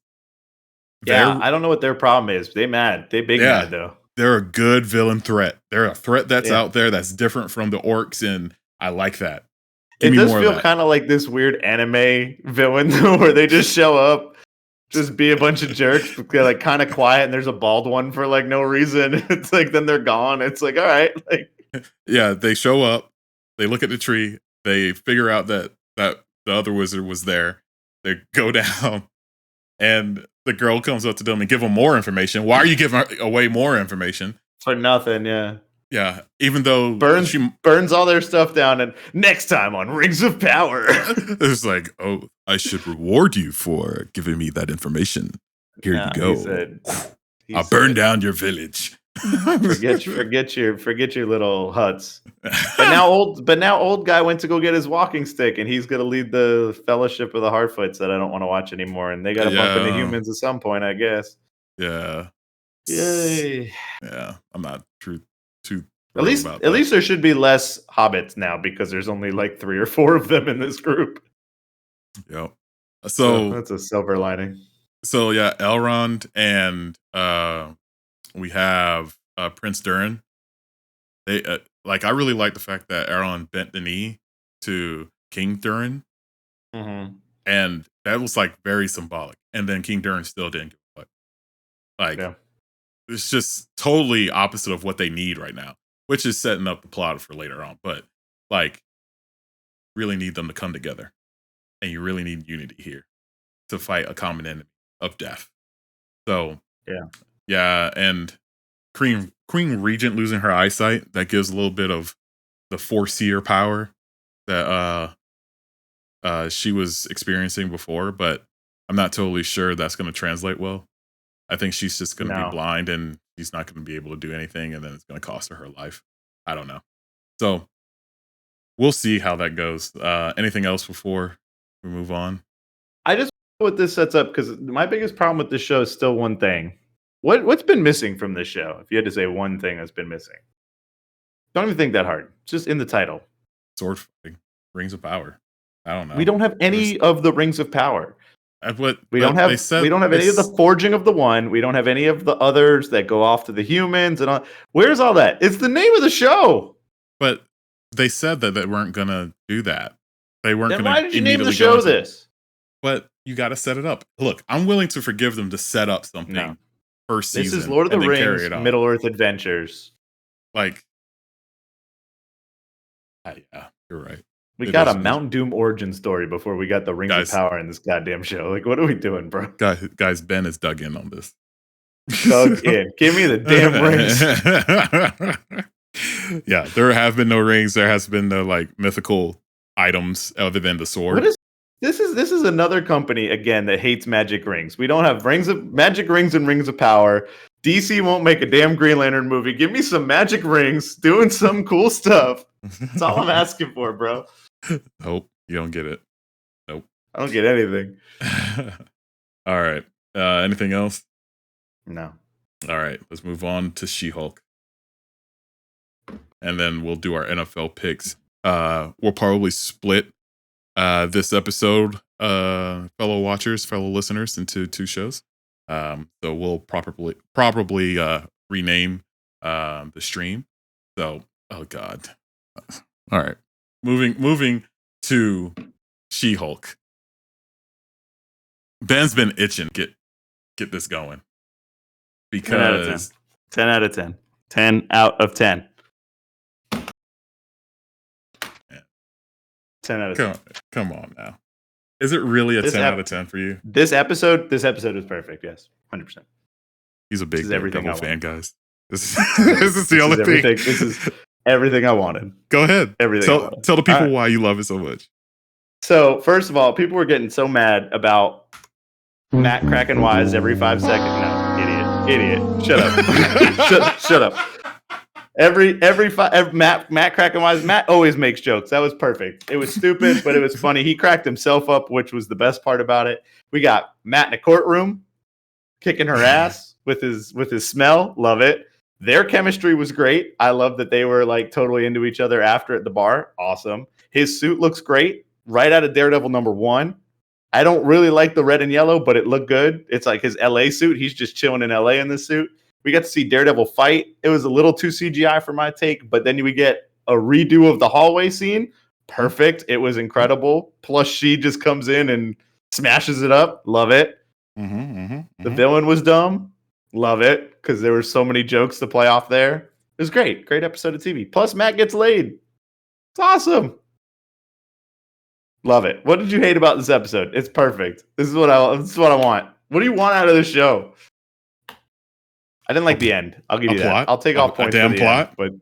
Yeah, They're I don't know what their problem is. They mad. They big mad though. they're a good villain threat. They're a threat that's Yeah. out there that's different from the orcs, and I like that. Give It me does more of feel that. kind of like this weird anime villain where they just show up, just be a bunch of jerks, but they're like kind of quiet, and there's a bald one for like no reason. It's like then they're gone. It's like all right, like Yeah, they show up, they look at the tree, they figure out that the other wizard was there. They go down, and the girl comes up to them and give them more information. Why are you giving away more information? for nothing. Yeah, Yeah, even though burns all their stuff down, and next time on Rings of Power, it's like, oh, I should reward you for giving me that information. Here you go. I'll burn down your village. forget your little huts. But now old guy went to go get his walking stick, and he's gonna lead the Fellowship of the Harfoots that I don't want to watch anymore. And they got to bump into humans at some point, I guess. Yeah. Yay. Yeah, I'm not too. At least there should be less hobbits now because there's only like 3 or 4 of them in this group. Yep. So that's a silver lining. So yeah, Elrond and we have Prince Durin. They I really like the fact that Elrond bent the knee to King Durin, and that was like very symbolic. And then King Durin still didn't give a fuck. Like it's just totally opposite of what they need right now, which is setting up the plot for later on. But like, really need them to come together, and you really need unity here to fight a common enemy of death. So yeah, and Queen Regent losing her eyesight, that gives a little bit of the foreseer power that she was experiencing before, but I'm not totally sure that's going to translate well. I think she's just going to be blind, and she's not going to be able to do anything, and then it's going to cost her life. I don't know. So we'll see how that goes. Anything else before we move on? I just what this sets up, because my biggest problem with this show is still one thing. What's been missing from this show? If you had to say one thing that's been missing, don't even think that hard. It's just in the title. Sword fighting, Rings of Power. I don't know. We don't have any of the Rings of Power. We don't have any of the forging of the one. We don't have any of the others that go off to the humans and all. Where's all that? It's the name of the show. But they said that they weren't gonna do that. They weren't then gonna. Why did you name the show this? But you got to set it up. Look, I'm willing to forgive them to set up something first season. This is Lord of the Rings, Middle Earth Adventures. Like, yeah, you're right. We got a Mount Doom origin story before we got the Rings of Power in this goddamn show. Like, what are we doing, bro? Guys, Ben is dug in on this. Dug in. Give me the damn rings. Yeah, there have been no rings. There has been no like mythical items other than the sword. This is another company again that hates magic rings. We don't have magic rings and Rings of Power. DC won't make a damn Green Lantern movie. Give me some magic rings doing some cool stuff. That's all I'm asking for, bro. Nope, you don't get it. Nope. I don't get anything. All right. Anything else? No. All right. Let's move on to She-Hulk. And then we'll do our NFL picks. We'll probably split this episode, fellow watchers, fellow listeners, into 2 shows. So we'll probably rename the stream. So, oh God. All right. Moving to She-Hulk. Ben's been itching to get this going. Because 10 out of 10. 10 out of 10. 10 out of 10. Come on now. Is it really a 10 out of 10 for you? This episode is perfect, yes. 100%. He's a big Daredevil fan, guys. This is the only thing. This is everything I wanted. Go ahead. Everything. Tell the people why you love it so much. So, first of all, people were getting so mad about Matt cracking wise every 5 seconds. No, idiot. Shut up. Shut up. Matt cracking wise. Matt always makes jokes. That was perfect. It was stupid, but it was funny. He cracked himself up, which was the best part about it. We got Matt in a courtroom kicking her ass with his smell. Love it. Their chemistry was great. I love that they were like totally into each other after at the bar. Awesome. His suit looks great. Right out of Daredevil #1. I don't really like the red and yellow, but it looked good. It's like his LA suit. He's just chilling in LA in this suit. We got to see Daredevil fight. It was a little too CGI for my take, but then we get a redo of the hallway scene. Perfect. It was incredible. Plus, she just comes in and smashes it up. Love it. The villain was dumb. Love it, because there were so many jokes to play off there. It was great. Great episode of TV. Plus, Matt gets laid. It's awesome. Love it. What did you hate about this episode? It's perfect. This is what I want. What do you want out of this show? I didn't like the end. I'll give you that. I'll take all points for the plot. End,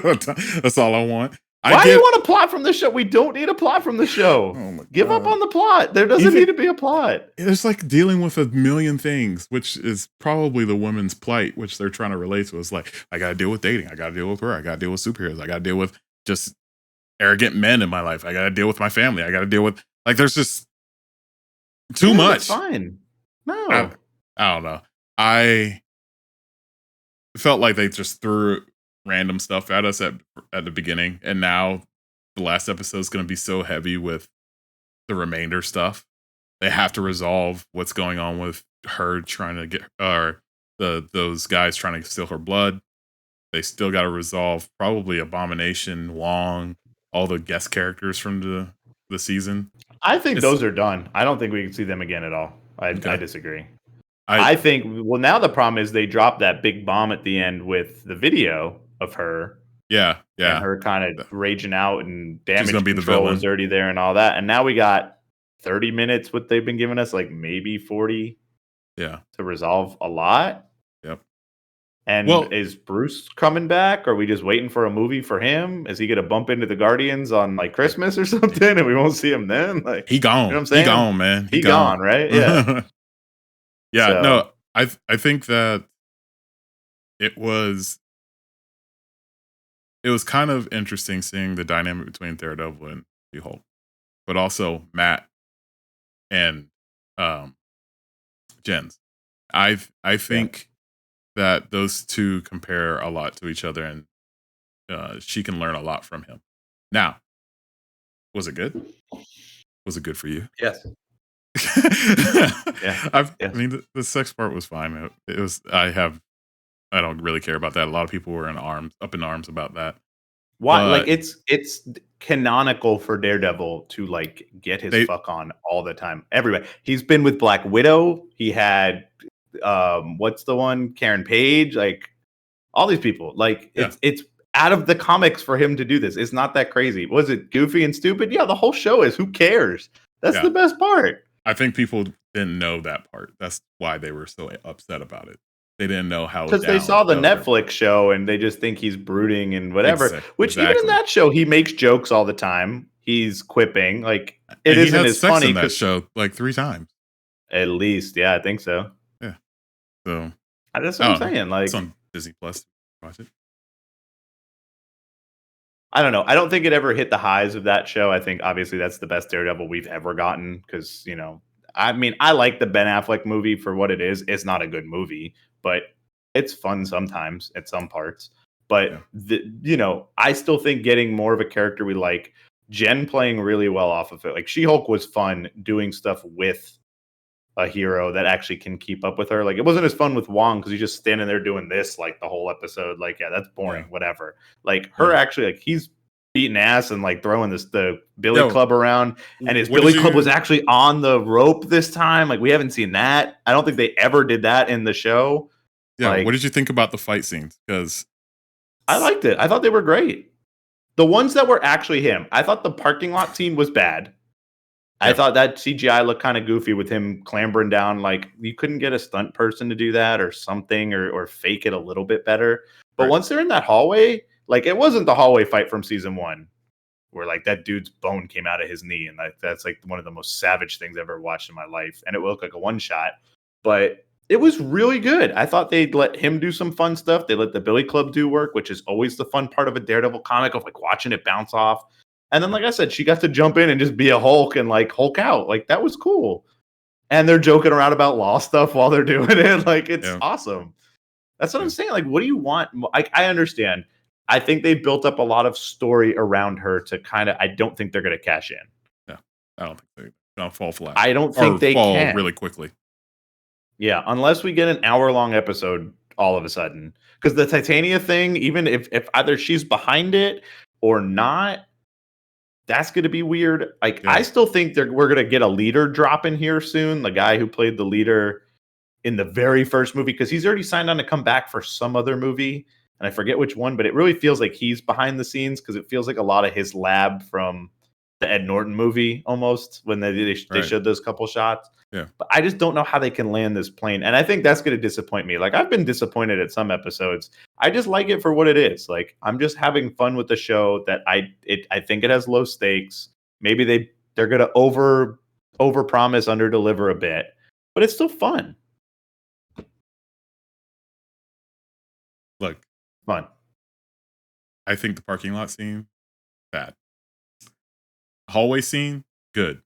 but that's all I want. Why do you want a plot from the show? We don't need a plot from the show. Give up on the plot. There doesn't need to be a plot. It's like dealing with a million things, which is probably the women's plight, which they're trying to relate to. It's like, I got to deal with dating. I got to deal with work. I got to deal with superheroes. I got to deal with just arrogant men in my life. I got to deal with my family. I got to deal with, like, there's just too much. It's fine. No. I don't know. I felt like they just threw random stuff at us at the beginning, and now the last episode is going to be so heavy with the remainder stuff. They have to resolve what's going on with her trying to get, or those guys trying to steal her blood. They still got to resolve probably Abomination, Wong, all the guest characters from the season. I think those are done. I don't think we can see them again at all. I disagree. I think, well, now the problem is they dropped that big bomb at the end with the video of her. Yeah. And her kind of raging out, and damage control was already there and all that. And now we got 30 minutes, what they've been giving us, like maybe 40. Yeah. To resolve a lot. Yep. And is Bruce coming back? Are we just waiting for a movie for him? Is he going to bump into the Guardians on like Christmas or something, and we won't see him then? Like, he gone. You know what I'm saying? He gone, man. He gone, right? Yeah. Yeah. So. No, I think that it was kind of interesting seeing the dynamic between Daredevil and She-Hulk, but also Matt and Jens. I think that those two compare a lot to each other, and she can learn a lot from him. Now, was it good? Was it good for you? Yes. I mean, the sex part was fine. It was. I don't really care about that. A lot of people were up in arms about that. Why? Like, it's canonical for Daredevil to like get his fuck on all the time. Everybody. He's been with Black Widow. He had what's the one? Karen Page. Like, all these people. Like, it's out of the comics for him to do this. It's not that crazy. Was it goofy and stupid? Yeah, the whole show is. Who cares? That's the best part. I think people didn't know that part. That's why they were so upset about it. They didn't know how, because they saw the Netflix show and they just think he's brooding and whatever. Which even in that show, he makes jokes all the time. He's quipping, like it isn't as funny. In that show like 3 times, at least. Yeah, I think so. Yeah. So that's what I'm saying. Like, it's on Disney Plus. Watch it. I don't know. I don't think it ever hit the highs of that show. I think obviously that's the best Daredevil we've ever gotten, because, you know, I mean, I like the Ben Affleck movie for what it is. It's not a good movie, but it's fun sometimes at some parts. But, you know, I still think getting more of a character we like, Jen playing really well off of it. Like, She-Hulk was fun doing stuff with a hero that actually can keep up with her. Like, it wasn't as fun with Wong because he's just standing there doing this like the whole episode. Like, yeah, that's boring. Whatever. Like, her actually, like, he's beating ass and like throwing the billy club around, and his billy club was actually on the rope this time. Like, we haven't seen that. I don't think they ever did that in the show. Yeah. Like, what did you think about the fight scenes? Because I liked it. I thought they were great. The ones that were actually him. I thought the parking lot scene was bad. I thought that CGI looked kind of goofy with him clambering down. Like, you couldn't get a stunt person to do that or something, or fake it a little bit better. But once they're in that hallway, like, it wasn't the hallway fight from season 1 where like that dude's bone came out of his knee, and like that's like one of the most savage things I've ever watched in my life. And it looked like a one shot, but It was really good. I thought they'd let him do some fun stuff. They let the Billy Club do work, which is always the fun part of a Daredevil comic of like watching it bounce off. And then, like I said, she got to jump in and just be a Hulk and like Hulk out. Like that was cool. And they're joking around about law stuff while they're doing it. Like it's Yeah. awesome. That's what I'm Yeah. saying. Like, what do you want? I understand. I think they built up a lot of story around her to kind of. I don't think they're going to cash in. Yeah. I don't think they'll fall flat I don't or think they fall can. really quickly. Yeah, unless we get an hour-long episode all of a sudden. Because the Titania thing, even if either she's behind it or not, that's going to be weird. Like, I Yeah. still think we're going to get a leader drop in here soon. The guy who played the leader in the very first movie, because he's already signed on to come back for some other movie, and I forget which one, but it really feels like he's behind the scenes because it feels like a lot of his lab from the Ed Norton movie almost when they Right. showed those couple shots. Yeah. But I just don't know how they can land this plane, and I think that's going to disappoint me. Like I've been disappointed at some episodes. I just like it for what it is. Like I'm just having fun with the show. That I think it has low stakes. Maybe they're going to over promise, under deliver a bit, but it's still fun. Look, Fun. I think the parking lot scene, bad. Hallway scene, good.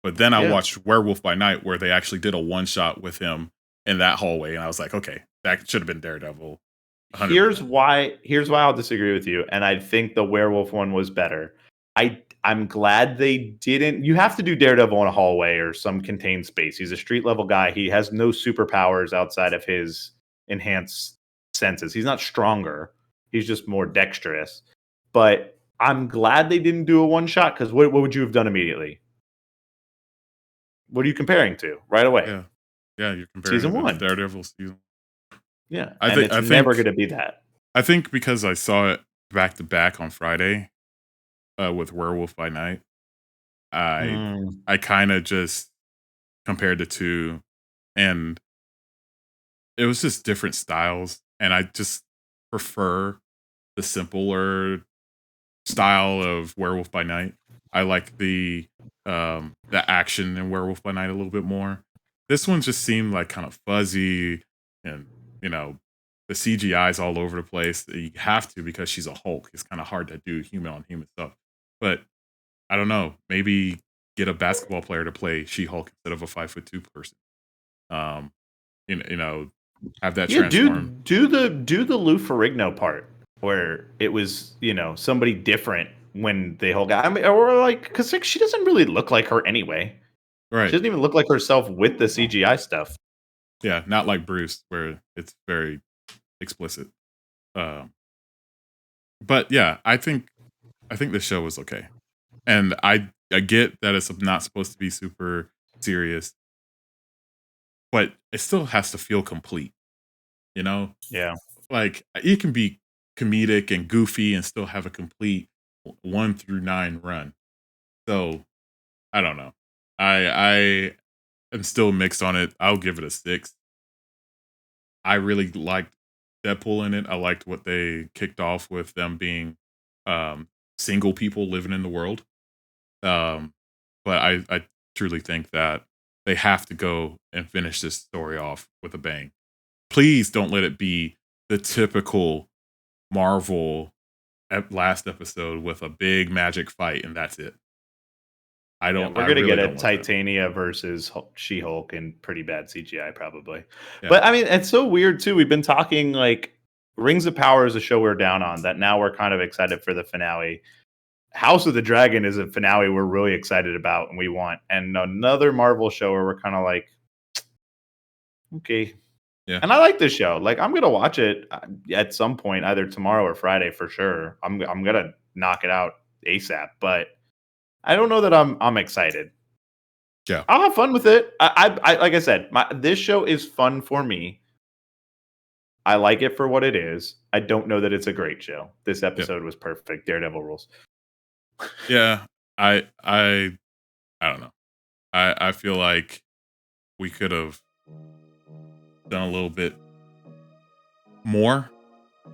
But then I Yeah. watched Werewolf by Night where they actually did a one shot with him in that hallway, and I was like, okay, that should have been Daredevil. 100%. Here's why I'll disagree with you, and I think the werewolf one was better. I'm glad they didn't. You have to do Daredevil in a hallway or some contained space. He's a street level guy. He has no superpowers outside of his enhanced senses. He's not stronger. He's just more dexterous. But I'm glad they didn't do a one shot because what would you have done immediately? What are you comparing to right away? Yeah. Yeah, you're comparing Season it to one. Daredevil season. Yeah, I and think it's never going to be that. I think because I saw it back to back on Friday with Werewolf by Night, I kind of just compared the two, and it was just different styles, and I just prefer the simpler style of Werewolf by Night. I like the action in Werewolf by Night a little bit more. This one just seemed like kind of fuzzy, and you know the CGI's all over the place. You have to because she's a Hulk. It's kind of hard to do human on human stuff. But I don't know. Maybe get a basketball player to play She-Hulk instead of a 5'2" person. Um, you know, have that Yeah, transform. do the Lou Ferrigno part where it was somebody different when they whole guy. I mean, or like because she doesn't really look like her anyway. She Right. doesn't even look like herself with the CGI stuff. Yeah, not like Bruce, where it's very explicit. Um, but yeah, I think the show was okay, and I get that it's not supposed to be super serious, but it still has to feel complete. You know, Yeah, like it can be comedic and goofy and still have a complete 1 through 9 run. So I don't know. I am still mixed on it. I'll give it a 6. I really liked Deadpool in it. I liked what they kicked off with them being single people living in the world. Um, but I truly think that they have to go and finish this story off with a bang. Please don't let it be the typical Marvel last episode with a big magic fight and that's it. I yeah, don't. we're I gonna really get a don't want that. Titania versus She-Hulk and pretty bad CGI probably. Yeah, But I mean, it's so weird too. We've been talking like Rings of Power is a show we're down on that now we're kind of excited for the finale. House of the Dragon is a finale we're really excited about and we want, and another Marvel show where we're kind of like, okay. yeah, And I like this show. Like I'm gonna watch it at some point, either tomorrow or Friday for sure. I'm gonna knock it out ASAP. But I don't know that I'm excited. yeah, I'll have fun with it. I like I said, this show is fun for me. I like it for what it is. I don't know that it's a great show. This yeah, episode was perfect. Daredevil rules. yeah. I don't know. I feel like we could have done a little bit more,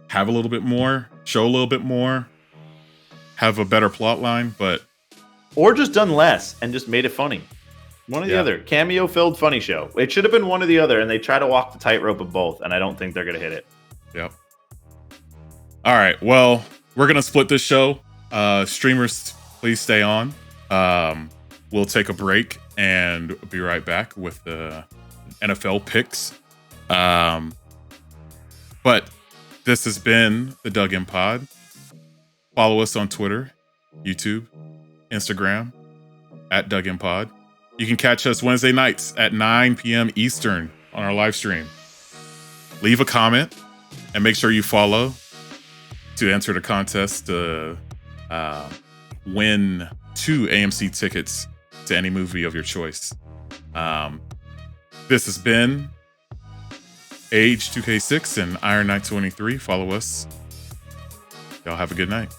have a little bit more, show a little bit more, have a better plot line, but Or just done less and just made it funny. One or the other. Cameo-filled funny show. It should have been one or the other, and they try to walk the tightrope of both, and I don't think they're going to hit it. Yep. All right. Well, we're going to split this show. Streamers, please stay on. We'll take a break and be right back with the NFL picks. But this has been the Dug In Pod. Follow us on Twitter, YouTube, Instagram, @Dug In Pod. You can catch us Wednesday nights at 9 p.m. Eastern on our live stream. Leave a comment and make sure you follow to enter the contest to win 2 AMC tickets to any movie of your choice. This has been Age 2K6 and Iron Knight 23. Follow us. Y'all have a good night.